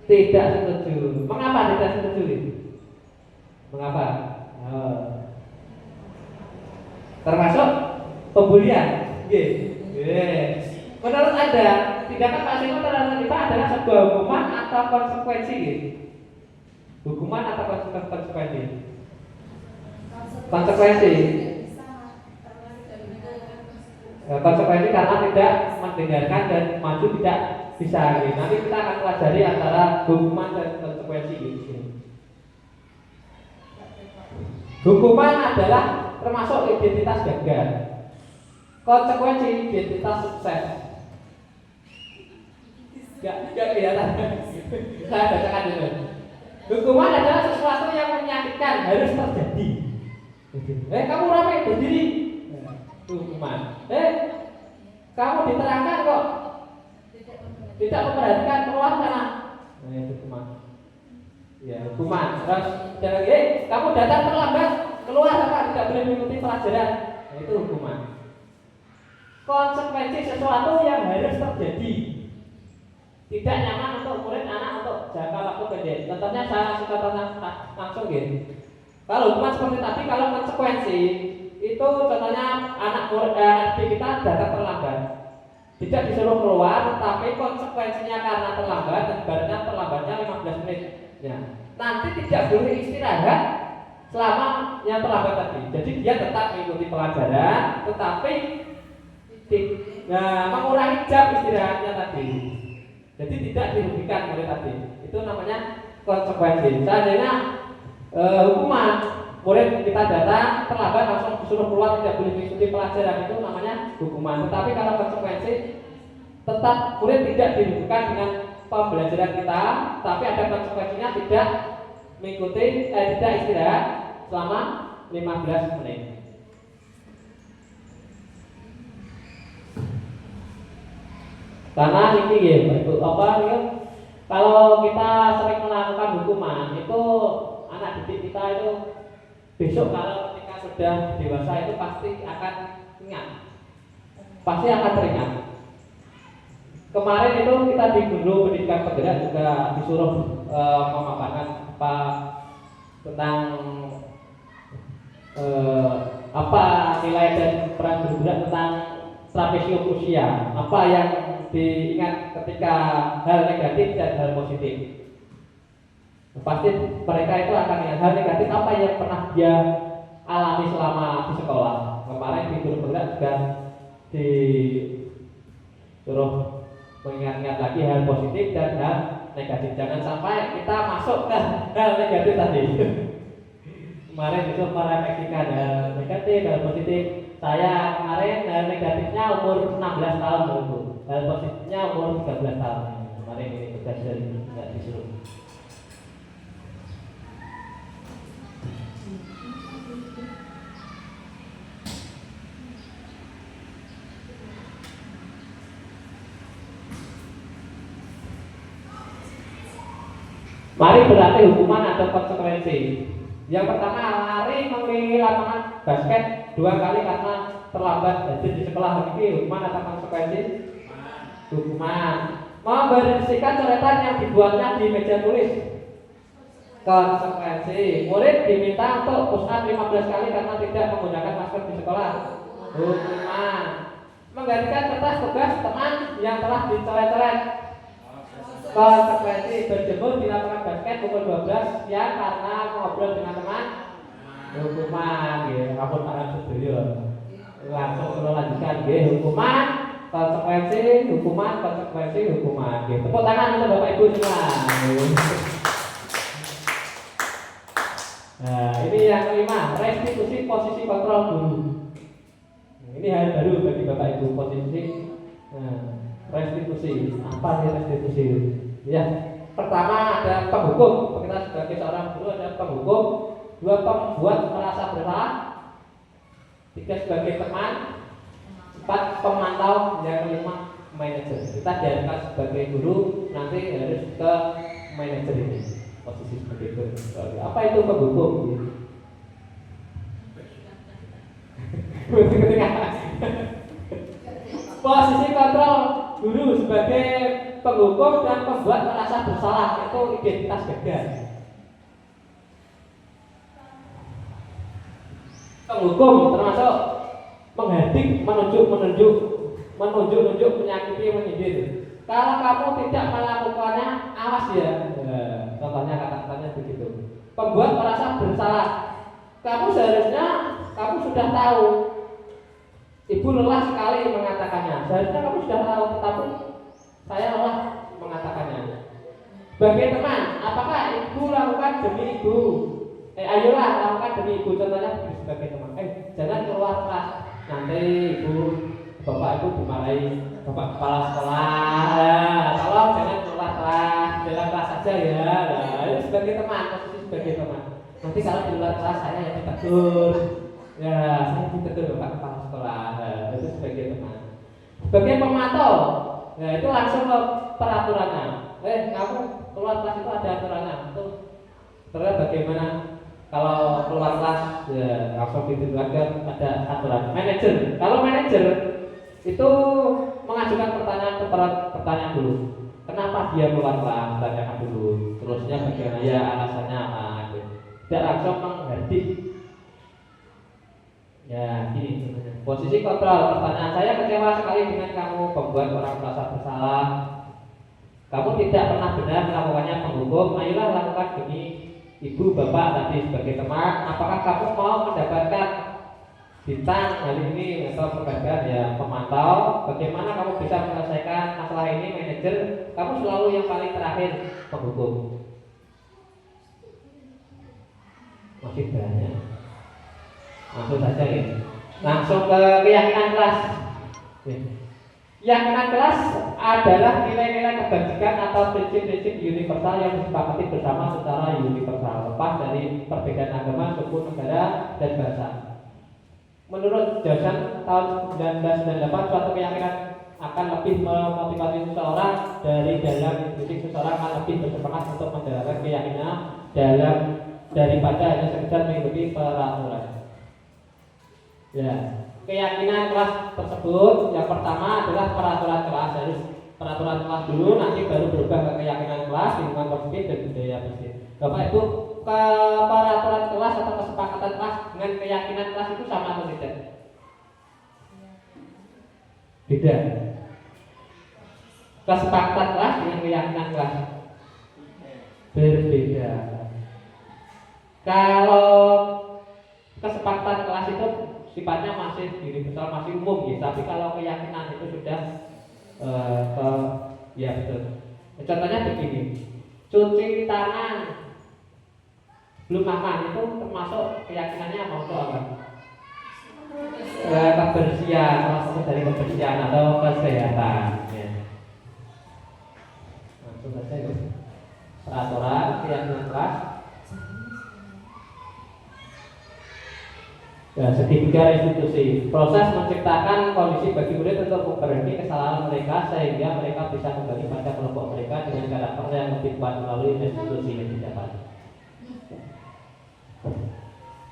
Tidak setuju. Mengapa tidak setuju? Mengapa? Termasuk pembulian. Menurut Anda, tindakan Pak Seno terhadap IPA adalah sebuah hukuman atau konsekuensi? Hukuman atau konsekuensi? Konsekuensi. Konsekuensi karena tidak mendengarkan dan maju tidak bisa. Nanti kita akan pelajari antara hukuman dan konsekuensi di sini. Hukuman adalah termasuk identitas gagal. Konsekuensi identitas sukses. Gak kelihatan. Saya bacakan dulu. Hukuman adalah sesuatu yang menyakitkan harus terjadi. Kamu ramai berdiri. Hukuman. Kamu diterangkan kok tidak memperhatikan keluar sana. Hukuman. Ya, hukuman. Terus kamu datang terlambat keluar sana tidak boleh mengikuti pelajaran. Itu hukuman. Konsekuensi sesuatu yang harus terjadi. Tidak nyaman untuk murid anak untuk jangka waktu pendek. Contohnya saya langsung gitu. Kalau hukuman seperti tadi, kalau konsekuensi itu contohnya anak murid kita datang terlambat, tidak disuruh keluar, tapi konsekuensinya karena terlambat dan barunya terlambatnya 15 menit. Ya. Nanti tidak boleh istirahat selama yang terlambat tadi. Jadi dia tetap mengikuti pelajaran, tetapi mengurangi jam istirahatnya tadi. Jadi tidak dirugikan murid tadi. Itu namanya konsekuensi. Seandainya hukuman murid kita datang terlambat langsung disuruh keluar tidak boleh mengikuti pelajaran, itu namanya hukuman. Tetapi kalau konsekuensi tetap murid tidak dirugikan dengan pembelajaran kita, tapi ada konsekuensinya tidak mengikuti tidak istirahat selama 15 menit. Karena ini ya, kalau kita sering melakukan hukuman itu anak didik kita itu besok kalau ketika sudah dewasa itu pasti akan ingat, pasti akan teringat. Kemarin itu kita di guru pendidikan penggerak juga disuruh memaparkan tentang apa nilai dan peran guru tentang trapesium usia, apa yang diingat ketika hal negatif dan hal positif. Pasti mereka itu akan ingat hal negatif apa yang pernah dia alami selama di sekolah. Kemarin di guru penggerak juga disuruh mengingat-ingat lagi hal positif dan hal negatif. Jangan sampai kita masuk ke hal negatif tadi. Kemarin disuruh merefleksikan hal negatif, hal positif. Saya kemarin hal negatifnya umur 16 tahun dulu. Hal positifnya umur 13 tahun. Kemarin ini tugas dari nggak disuruh. Mari berarti hukuman atau konsekuensi. Yang pertama, lari mengelilingi lapangan basket 2 kali karena terlambat hadir di sekolah. Ini hukuman atau konsekuensi? Hukuman. Membersihkan coretan yang dibuatnya di meja tulis. Konsekuensi. Murid diminta untuk push up 15 kali karena tidak menggunakan masker di sekolah. Hukuman. Menggantikan kertas tugas teman yang telah dicoret-coret. Konsekuensi. Berjemur di lapangan basket pukul 12 siang karena ngobrol dengan teman. Hukuman. Ampun para sedulur. Langsung kita lanjutkan. Hukuman, konsekuensi, hukuman, konsekuensi, hukuman. Tepuk tangan untuk Bapak Ibu semua. Nah, ini yang kelima, restitusi posisi kontrol guru. Ini hal baru bagi Bapak Ibu, posisi restitusi. Apa sih restitusi? Ya, pertama ada penghukum. Kita sebagai seorang guru ada penghukum, 2 pembuat merasa bersalah, 3 sebagai teman, 4 pemantau, yang kelima manajer. Kita diangkat sebagai guru, nanti harus ke manajer ini, posisi sebagai guru. Apa itu penghukum? Posisi kontrol guru sebagai penghukum dan pembuat merasa bersalah, itu identitas gagal. Penghukum termasuk menghadik, menunjuk, menyakiti, menyindir. Kalau kamu tidak melakukannya, awas ya. Contohnya kata-katanya begitu. Pembuat merasa bersalah. Kamu seharusnya, kamu sudah tahu. Ibu lelah sekali mengatakannya. Seharusnya kamu sudah tahu, tetapi saya lelah mengatakannya. Bagi teman, apakah ibu lakukan demi ibu? Ayolah lakukan demi ibu. Contohnya sebagai teman. Jangan keluar kelas. Nanti ibu, bapak ibu dimarahi bapak kepala sekolah. Tolong jangan keluar kelas, dalam kelas saja ya. Nah, ini sebagai teman, posisi sebagai teman. Nanti kalau di luar kelas saya yang ditegur. Ya, saya ditegur bapak kepala sekolah. Nah, itu sebagai teman. Sebagai pemantau, nah itu langsung ke peraturannya. Kamu keluar kelas itu ada aturannya. Itu terus bagaimana? Kalau keluar kelas, ya langsung ditugaskan ada aturan. Manajer, kalau manajer itu mengajukan pertanyaan dulu. Kenapa dia keluar kelas? Tanyakan dulu. Terusnya bagaimana? Ya alasannya apa? Tidak langsung menghadik. Ya gini. Posisi kontrol. Pertanyaan, saya kecewa sekali dengan kamu, membuat orang merasa bersalah. Kamu tidak pernah benar melakukannya, penghukum. Ayolah lakukan demi ibu, bapak tadi sebagai teman. Apakah kamu mau mendapatkan bintang hari ini atau penghargaan ya pemantau? Bagaimana kamu bisa menyelesaikan masalah ini, manajer? Kamu selalu yang paling terakhir, penghukum. Masih banyak. Langsung saja ya. Langsung ke keyakinan kelas. Keyakinan kelas adalah nilai-nilai kebajikan atau prinsip-prinsip universal yang disepakati bersama secara universal, lepas dari perbedaan agama, suku, negara, dan bahasa. Menurut Johnson tahun 1998, suatu keyakinan akan lebih memotivasi seseorang dari dalam individu. Seseorang akan lebih bersemangat untuk menjalankan keyakinan daripada hanya sekedar mengikuti peraturan. Ya, keyakinan kelas tersebut yang pertama adalah peraturan kelas. Harus peraturan kelas dulu, nanti baru berubah ke keyakinan kelas, lingkungan positif dan budaya positif. Bapak Ibu, ke peraturan kelas atau kesepakatan kelas dengan keyakinan kelas itu sama atau tidak? Beda. Kesepakatan kelas dengan keyakinan kelas berbeda. Kalau kesepakatan kelas itu sifatnya masih universal, masih umum ya. Tapi kalau keyakinan itu sudah ya betul. Contohnya begini, cuci tangan belum makan itu termasuk keyakinannya mau untuk apa? Kebersihan, salah satu dari kebersihan atau kesehatan. Ya. Langsung saja ya. Peraturan keyakinan kelas. Ya, segitiga restitusi. Proses menciptakan kondisi bagi murid untuk memperbaiki kesalahan mereka sehingga mereka bisa kembali pada kelompok mereka dengan karakter yang lebih kuat melalui restitusi yang didapat.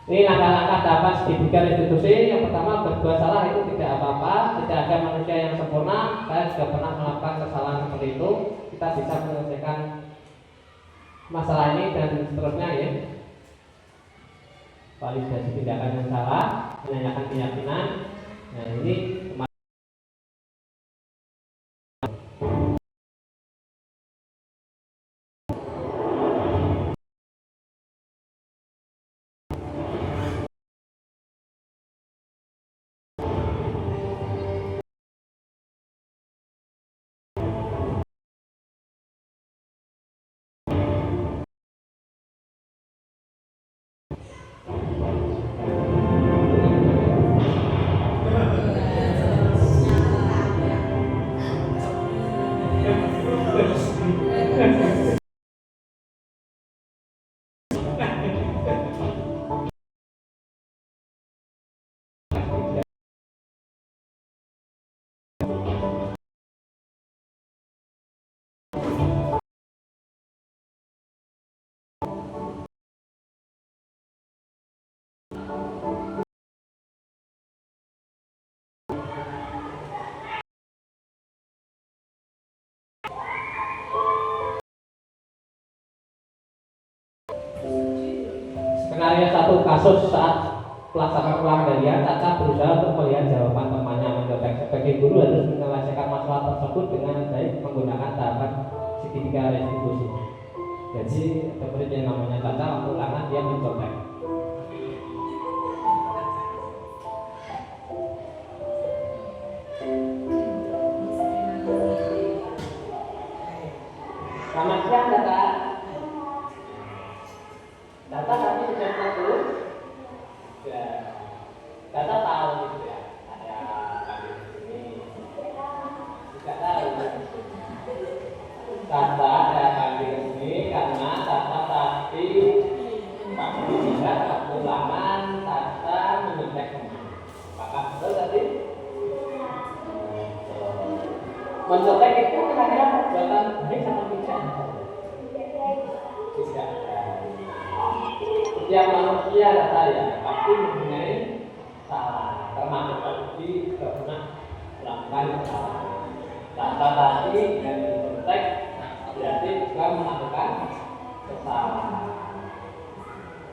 Ini langkah-langkah tahapan segitiga restitusi. Yang pertama, berbuat salah itu tidak apa-apa, tidak ada manusia yang sempurna. Saya juga pernah melakukan kesalahan seperti itu. Kita bisa menyelesaikan masalah ini dan seterusnya ya. Validasi tindakan yang salah, menanyakan keyakinan. Nah ini skenario satu, kasus saat pelaksanaan pelanggaran, Caca berusaha untuk melihat jawaban temannya mencontek. Sebagai guru harus menyelesaikan masalah tersebut dengan baik menggunakan tahapan segitiga restitusi. Jadi ada murid yang namanya Caca, waktu ulangan dia mencontek. Selamat siang Caca. Data kami sudah tahu, ya, data tahu gitu ya, ada kami di sini, tidak tahu. Data ada kami di sini karena data tadi kami tidak kepulangan data mengecek. Apakah betul tadi? Mencontek itu kira-kira perbuatan baik atau tidak? Tidak. Setiap manusia kata ya pasti mempunyai salah, termasuk tadi juga pernah melakukan kesalahan. Data tadi dan konteks berarti juga melakukan kesalahan.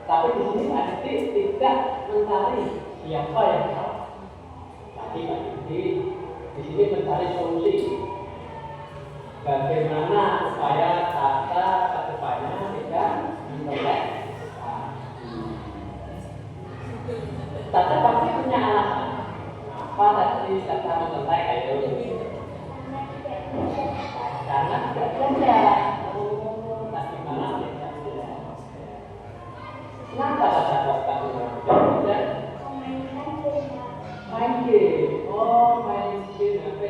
Tapi di sini Pak Didi tidak mencari siapa yang salah. Tapi Pak Didi di sini mencari solusi. Bagaimana supaya data kedepannya tidak mencolek? Tata pasti punya alasan. Apa tadi Tata mencontek kayak itu? Karena tidak kerja. Tadi malam tidak kerja. Kenapa Tata kok tadi kerja? Main game. Oh, main game HP.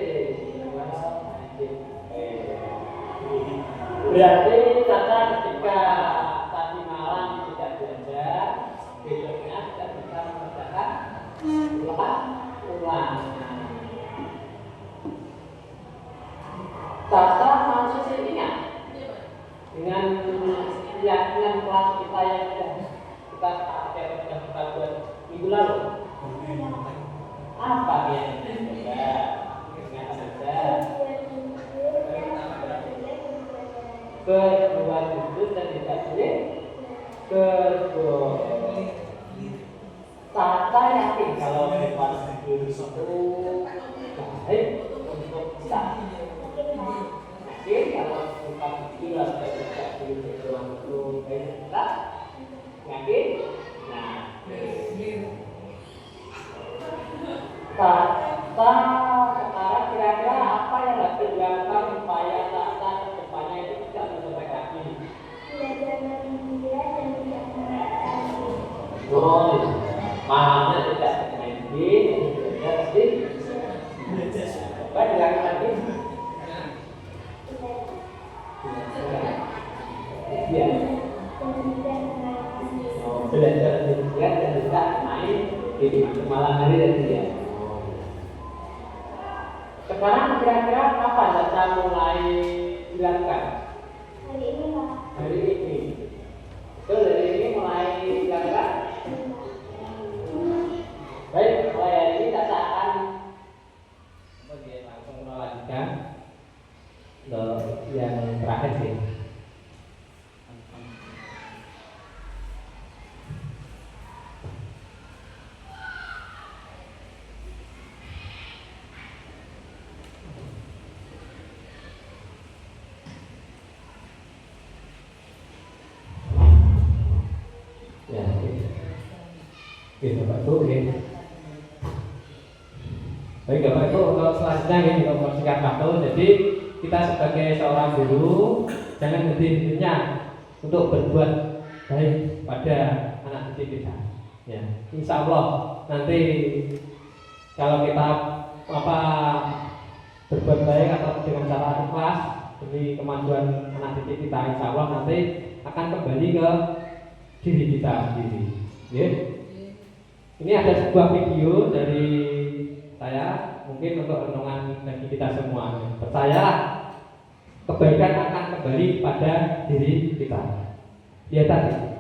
Berarti Tata ketika tadi malam tidak belajar, besoknya tidak bisa mengerjakan ulang. Tata masih ingat dengan keyakinan kelas kita yang kita buat minggu lalu. Apa yang kita ingat saja? Kedua jujur dan tidak boleh kedua. Tata yakin kalau depan jujur itu baik untuk kita. Yakin kalau depan jujur atau tidak jujur itu baik kita. Yakin? Nah, Tata sekarang kira-kira apa yang harus dilakukan supaya Tata kedepannya itu tidak mencontek lagi? Oh, pahamnya tidak main game, ya pasti. Coba dilakukan lagi. Ya. Belajar juga dan tidak main Di malam hari tadi ya. Sekarang kira-kira kapan data mulai dilakukan? Hari ini Pak. Hari ini. Betul, dari ini mulai dilakukan. Baik, mulai hari ini data akan langsung melanjutkan untuk yang terakhir sih. Ya, oke, Bapak Ibu, oke. Baik, Bapak Ibu, untuk selanjutnya ini untuk mempersingkat waktu. Jadi kita sebagai seorang guru jangan henti-hentinya untuk berbuat baik pada anak didik kita. Ya, insya Allah nanti kalau kita berbuat baik atau dengan cara ikhlas demi kemajuan anak didik kita, insya Allah nanti akan kembali ke diri kita sendiri. Ya. Ini ada sebuah video dari saya, mungkin untuk renungan bagi kita semua. Percayalah, kebaikan akan kembali pada diri kita. Lihat tadi.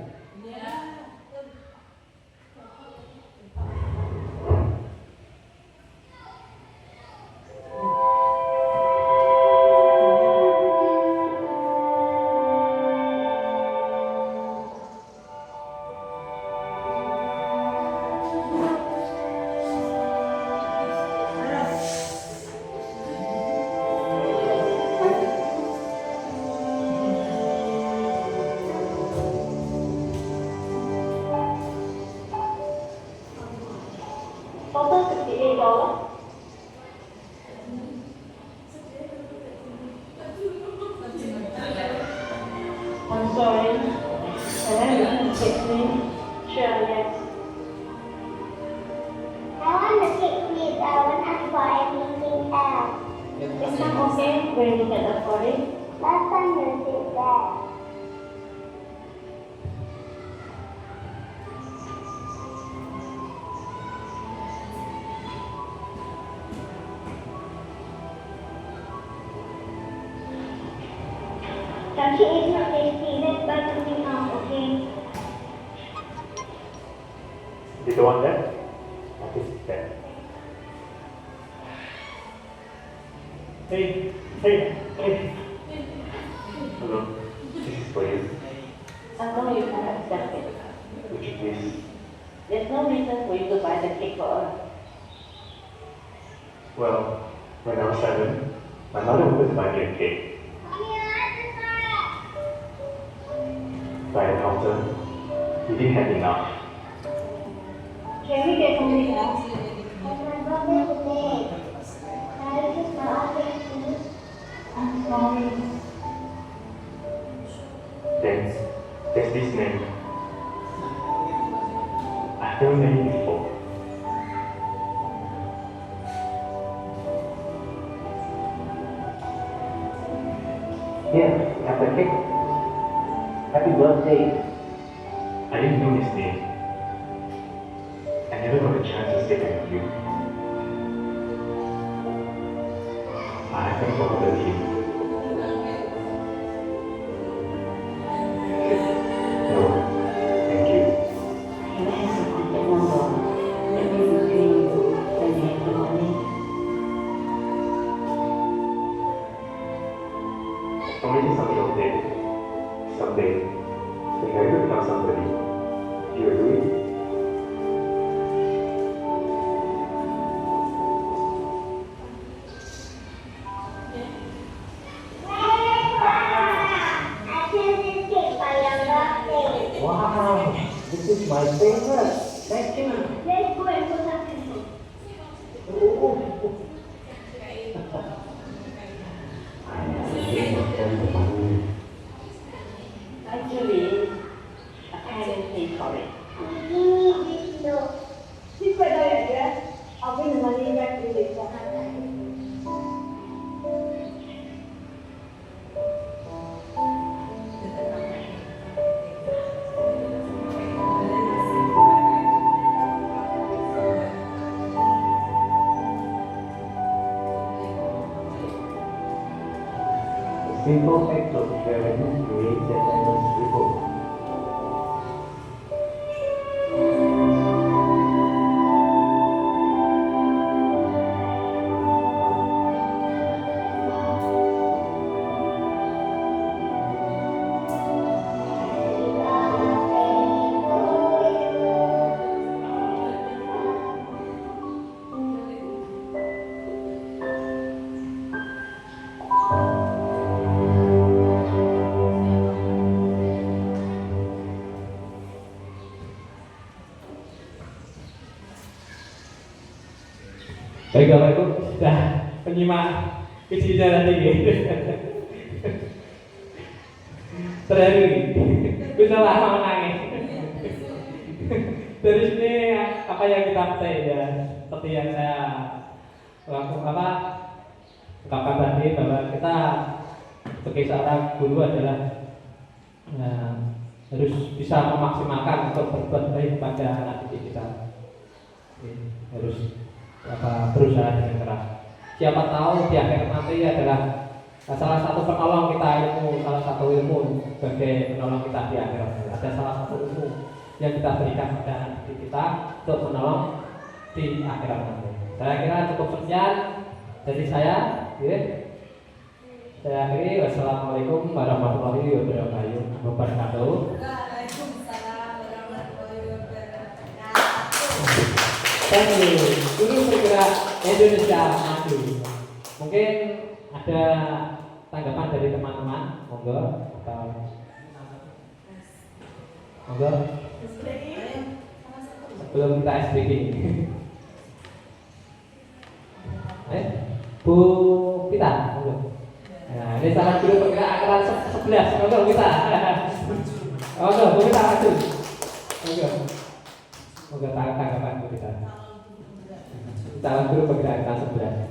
Total $68. I'm sorry. Can I have a cake, please? Sure, yes. I want the cake, please. I want to for everything else. Is that okay? Will you get that for it? Last time you did that. Tapi it's not tasty. Let's buy something else, okay? You don't want that? That is that. Hey. Hello. This is for you. I know you can accept it. Would you please? There's no reason for you to buy the cake for us. Well, when I was 7, my mother wanted to buy me a cake. By the counter, we didn't have enough. Can we get something else? And my brother today. Can I just buy a cake, please? I'm sorry. Then, there's this name. I've never met him before. Here, have the cake. Happy birthday. I didn't know his name. I never got a chance to say thank you. I haven't forgotten him. No, thank you. Can I have some contact number? Let me between you when you have the money. Promising something of day. Someday, when you ever become somebody, you will do it. I choose this cake for your birthday. Wow, this is my favorite. Thank you. Let's go and put something on. Actually, a parent paid for it. Give me this note. Please write down your address. I'll bring the money back to you later. Simple acts of charity create that endless ripple. Baik Bapak Ibu, sudah penyimak kejadian tinggi. Terharu, bisa lama menangis. Dari sini apa yang kita petik ya, seperti yang saya ungkapkan tadi bahwa kita sebagai seorang guru adalah harus bisa memaksimalkan untuk berbuat baik pada anak didik kita. Harus berusaha dengan keras. Siapa tahu di akhir nanti adalah salah satu penolong kita salah satu ilmu sebagai penolong kita di akhirat. Ada salah satu ilmu yang kita berikan pada anak didik kita untuk menolong di akhirat nanti. Saya kira cukup sekian dari saya. Saya akhiri. Wassalamualaikum warahmatullahi wabarakatuh. Waalaikumsalam warahmatullahi wabarakatuh. Thank you. Ini bergerak Indonesia maju. Mungkin ada tanggapan dari teman-teman, monggo atau monggo sebelum kita SBG. Bu Pita, monggo. Nah, ini salah dulu bergerak angkatan 11, monggo kita. Monggo Bu Pita maju. Monggo. Monggo tanggapan Bu Pita. Salah dulu bergerak angkatan 11.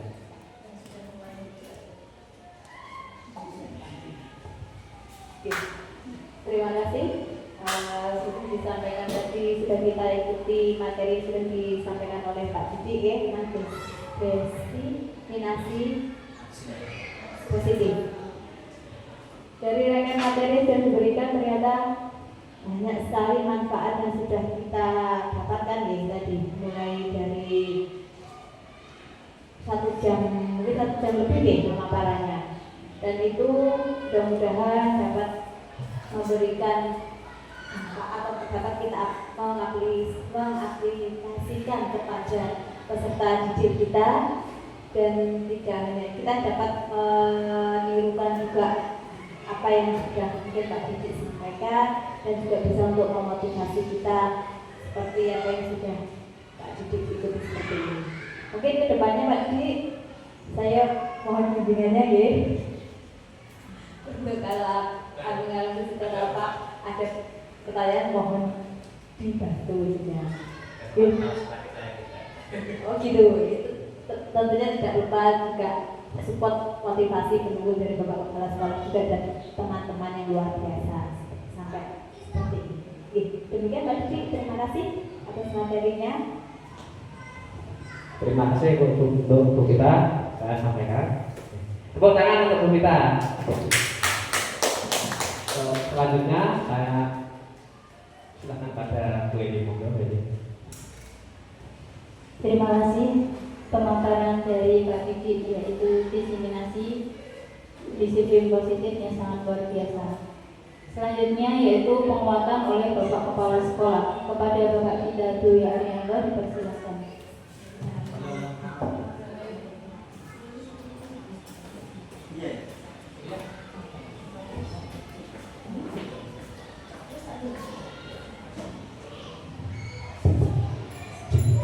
Terima kasih. Sudah disampaikan tadi, sudah kita ikuti materi yang sudah disampaikan oleh Pak Didik ya, Mas destinasi positif. Dari rangkaian materi yang sudah diberikan ternyata banyak sekali manfaat yang sudah kita dapatkan ya tadi, mulai dari 1 jam, mungkin 1 jam lebih ya pemaparannya, dan itu mudah-mudahan dapat memberikan atau dapat kita mengaplikasikan kepada peserta didik kita, dan tidak hanya kita dapat menirukan juga apa yang sudah mungkin Pak Didik sampaikan, dan juga bisa untuk memotivasi kita seperti apa yang sudah Pak Didik ikuti seperti ini. Mungkin kedepannya Pak Didik saya mohon bimbingannya ya. Untuk kalau alumni setelah apa ada pertanyaan mohon dibantu ya. Oh gitu. Tentunya tidak lupa juga support motivasi penuh dari Bapak Kepala Sekolah juga dan teman-teman yang luar biasa sampai seperti ini. Demikian Pak Didik, terima kasih atas materinya. Terima kasih untuk kita saya sampaikan. Tepuk tangan untuk Bu Pita. Selanjutnya saya silakan pada Bu Edi, monggo Bu Edi. Terima kasih pemaparan dari Pak Didik, yaitu diseminasi disiplin positif yang sangat luar biasa. Selanjutnya yaitu penguatan oleh Bapak Kepala Sekolah. Kepada Bapak Hidayat Dwi Ariyanto dipersilakan.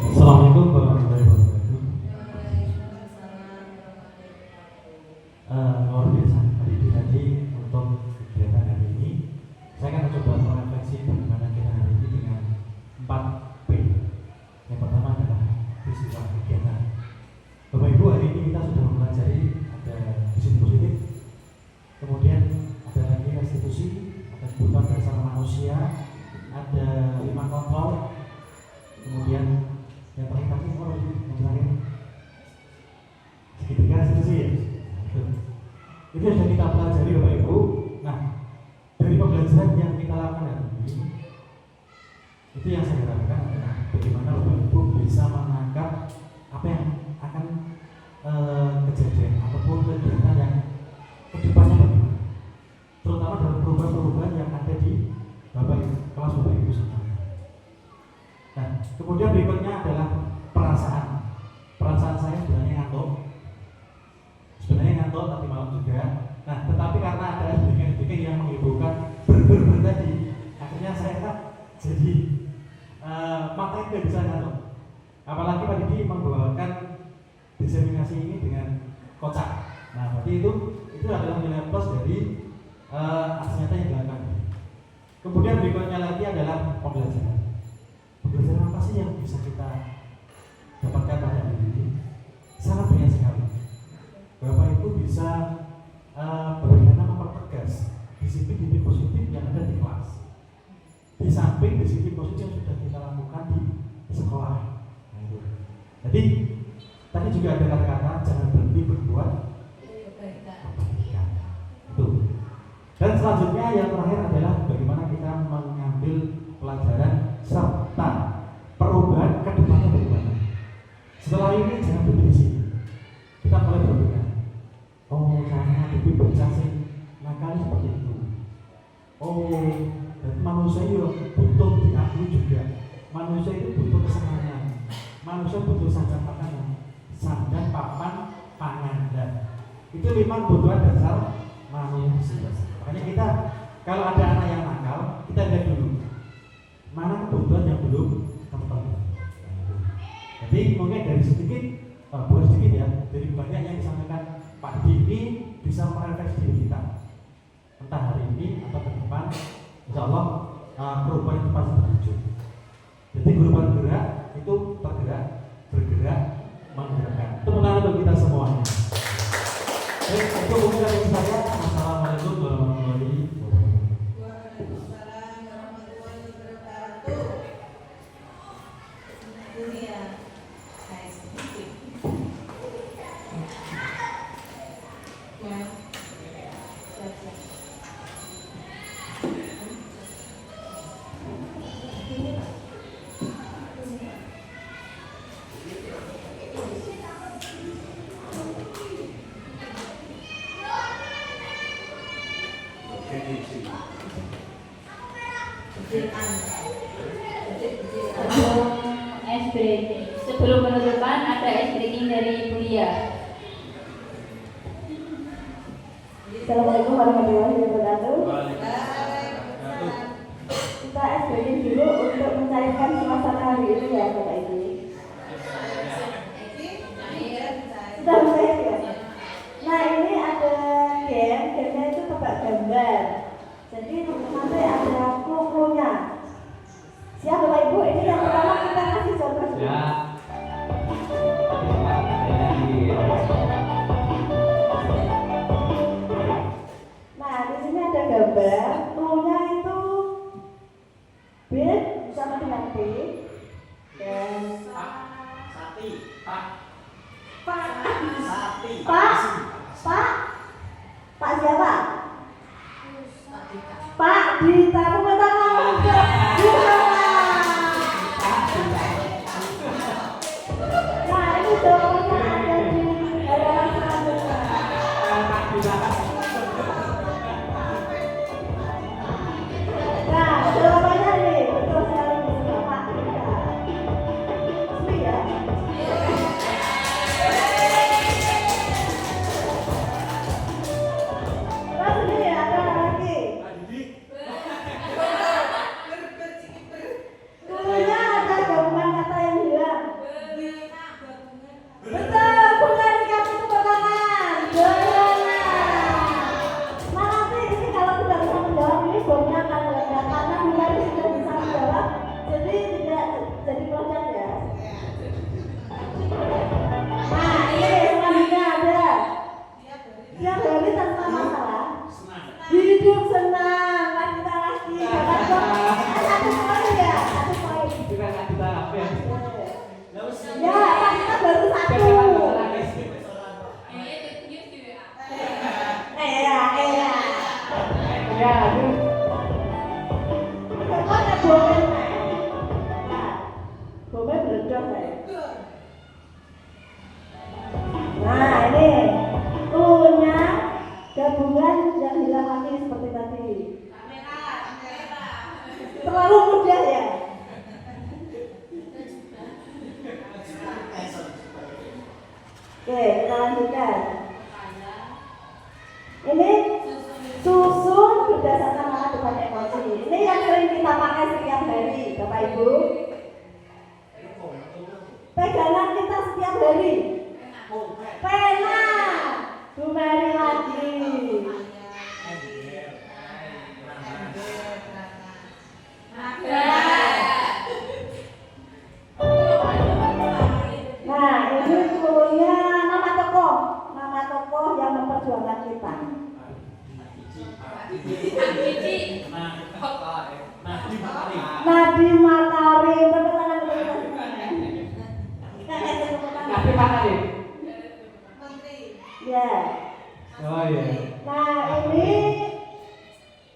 Assalamualaikum warahmatullahi wabarakatuh. Luar biasa Pak Didik tadi untuk kegiatan hari ini. Saya akan coba merefleksi bagaimana kita hari ini dengan 4P. Yang pertama adalah peristiwa kegiatan. Bapak Ibu, hari ini kita sudah mempelajari ada disiplin positif, kemudian ada lagi restitusi, ada kebutuhan dasar manusia, ada 5 kontrol, kemudian yang terakhir tadi apa lagi? Yang terakhir segitiga restitusi ya. Itu sudah kita pelajari Bapak tadi membawakan diseminasi ini dengan kocak. Nah, berarti itu adalah nilai plus dari aksi nyata yang dilakukan. Kemudian berikutnya lagi adalah pembelajaran. Pembelajaran apa sih yang bisa kita dapatkan pada hari ini? Sangat banyak sekali. Bapak Ibu bisa bagaimana mempertegas disiplin positif yang ada di kelas. Di samping disiplin positif yang sudah kita lakukan di sekolah. Nah, itu. Jadi tadi juga ada kata-kata jangan berhenti berbuat kebaikan. Itu. Dan selanjutnya yang terakhir adalah bagaimana kita mengambil pelajaran serta perubahan ke depannya bagaimana. Setelah ini jangan berhenti di sini. Kita mulai berpikir, oh caranya lebih bercacing nakal seperti itu. Oh, dan manusia itu butuh diakui juga. Manusia itu butuh kesenangan. Manusia butuh sandang makanan, sandang papan pangan. Dan itu 5 kebutuhan dasar manusia. Makanya kita kalau ada anak yang nakal, kita lihat dulu mana kebutuhan yang belum terpenuhi. Jadi mungkin dari sedikit, bukan sedikit ya, dari banyak yang disampaikan Pak Dini bisa merefleksi diri kita. Entah hari ini atau ke depan, insya Allah perubahan itu pasti terwujud. Jadi guru bergerak itu bergerak, menggerakkan. Itu menarik bagi kita semuanya. Itu mungkin dari saya. Assalamualaikum warahmatullahi wabarakatuh. Waalaikumsalam warahmatullahi wabarakatuh. Dunia saya sedikit. Ya. Siap-siap. Ice breaking. Sebelum penutupan ada ice breaking dari Ibu Lia. Assalamualaikum warahmatullahi wabarakatuh. Kita ice breaking dulu untuk mencairkan suasana hari ini ya Bapak Ibu. Sudah mulai ya. Nah ini ada gamenya itu tebak gambar. Jadi nanti ada clue-nya. Siap Bapak Ibu, ini yang pertama kita kasih contoh dulu. Ya. Nah di sini ada gambar, clue-nya itu bit sama dengan P dan Pak siapa? Pak Dita, tepuk tangan untuk Dita. Nah ini jawabannya ada di halaman selanjutnya. Nah jawabannya nih betul sekali Pak Dita. Sini ya. Terus ini ada lagi. Dulunya ada gabungan kata yang hilang. Betul, bukan dikasih tepuk tangan. Nah nanti ini kalau tidak bisa menjawab ini bomnya akan meledak karena bukan sudah bisa menjawab, jadi tidak jadi pelajar ya. Nah ini selanjutnya ada. Tiap hari tanpa masalah. Hidup senang, kita lagi dapat satu poin ya, satu poin. Kita nggak kita apa ya? Ya, kan kita baru satu. Ya, aduh. Pokoknya bomnya naik. Nah, bomnya meledak saya. Nah ini punya gabungan yang hilang lagi seperti tadi. Terlalu mudah ya. Oke, kita lanjutkan. Ini susun berdasarkan arah depan emosi. Ini yang sering kita pakai setiap hari, Bapak Ibu. Pegangan kita Mary. Pena. Bu Mary lagi. Nah, ini cluenya nama tokoh yang memperjuangkan kita. Nadiem Makarim. Tapi Makarim. Ya. Oh iya. Nah, ini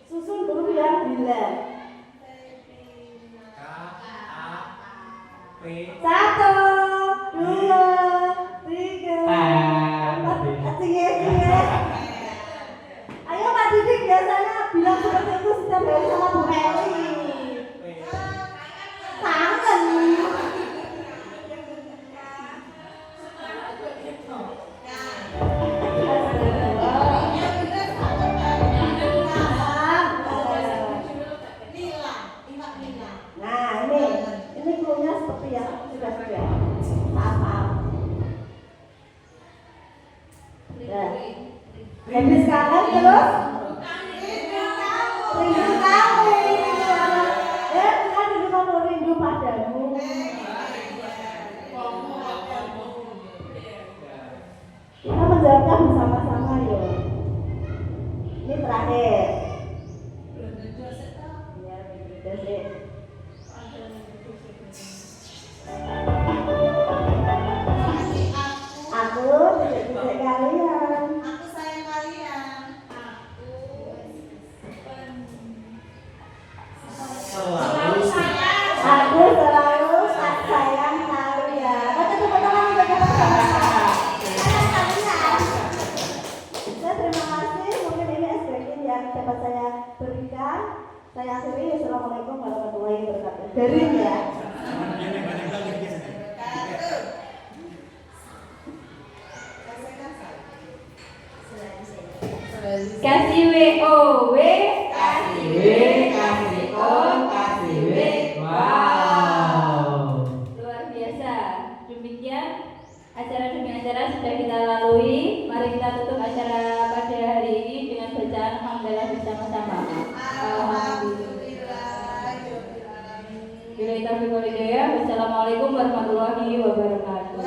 susun huruf yang bila. Satu, dua, tiga, empat, tiga. Ayo Pak Didik biasanya bilang seperti itu setiap hari sama Bu Eli. Kangen. Nah, ini cluenya seperti yang sudah. Maaf. Ya. Habis kangen terus? Rindu kamu. Bukan rindu kamu, rindu padamu. Kita menjawabnya bersama-sama yuk. Ini terakhir. Ya, udah sih. Aku titik-titik kalian. Aku sayang kalian. Aku selalu sayang kalian. Baca tepuk tangan untuk kalian. Saya terima kasih. Mungkin ini SBK yang dapat saya berikan. Saya akhiri. Assalamualaikum warahmatullahi wabarakatuh. Dari ya. Kasih WO, kasih O, kasih W. Wow. Luar biasa. Demikian acara demi acara sudah kita lalui. Mari kita tutup acara pada hari ini dengan bacaan hamdalah bersama-sama. Alhamdulillah. Wassalamualaikum warahmatullahi wabarakatuh.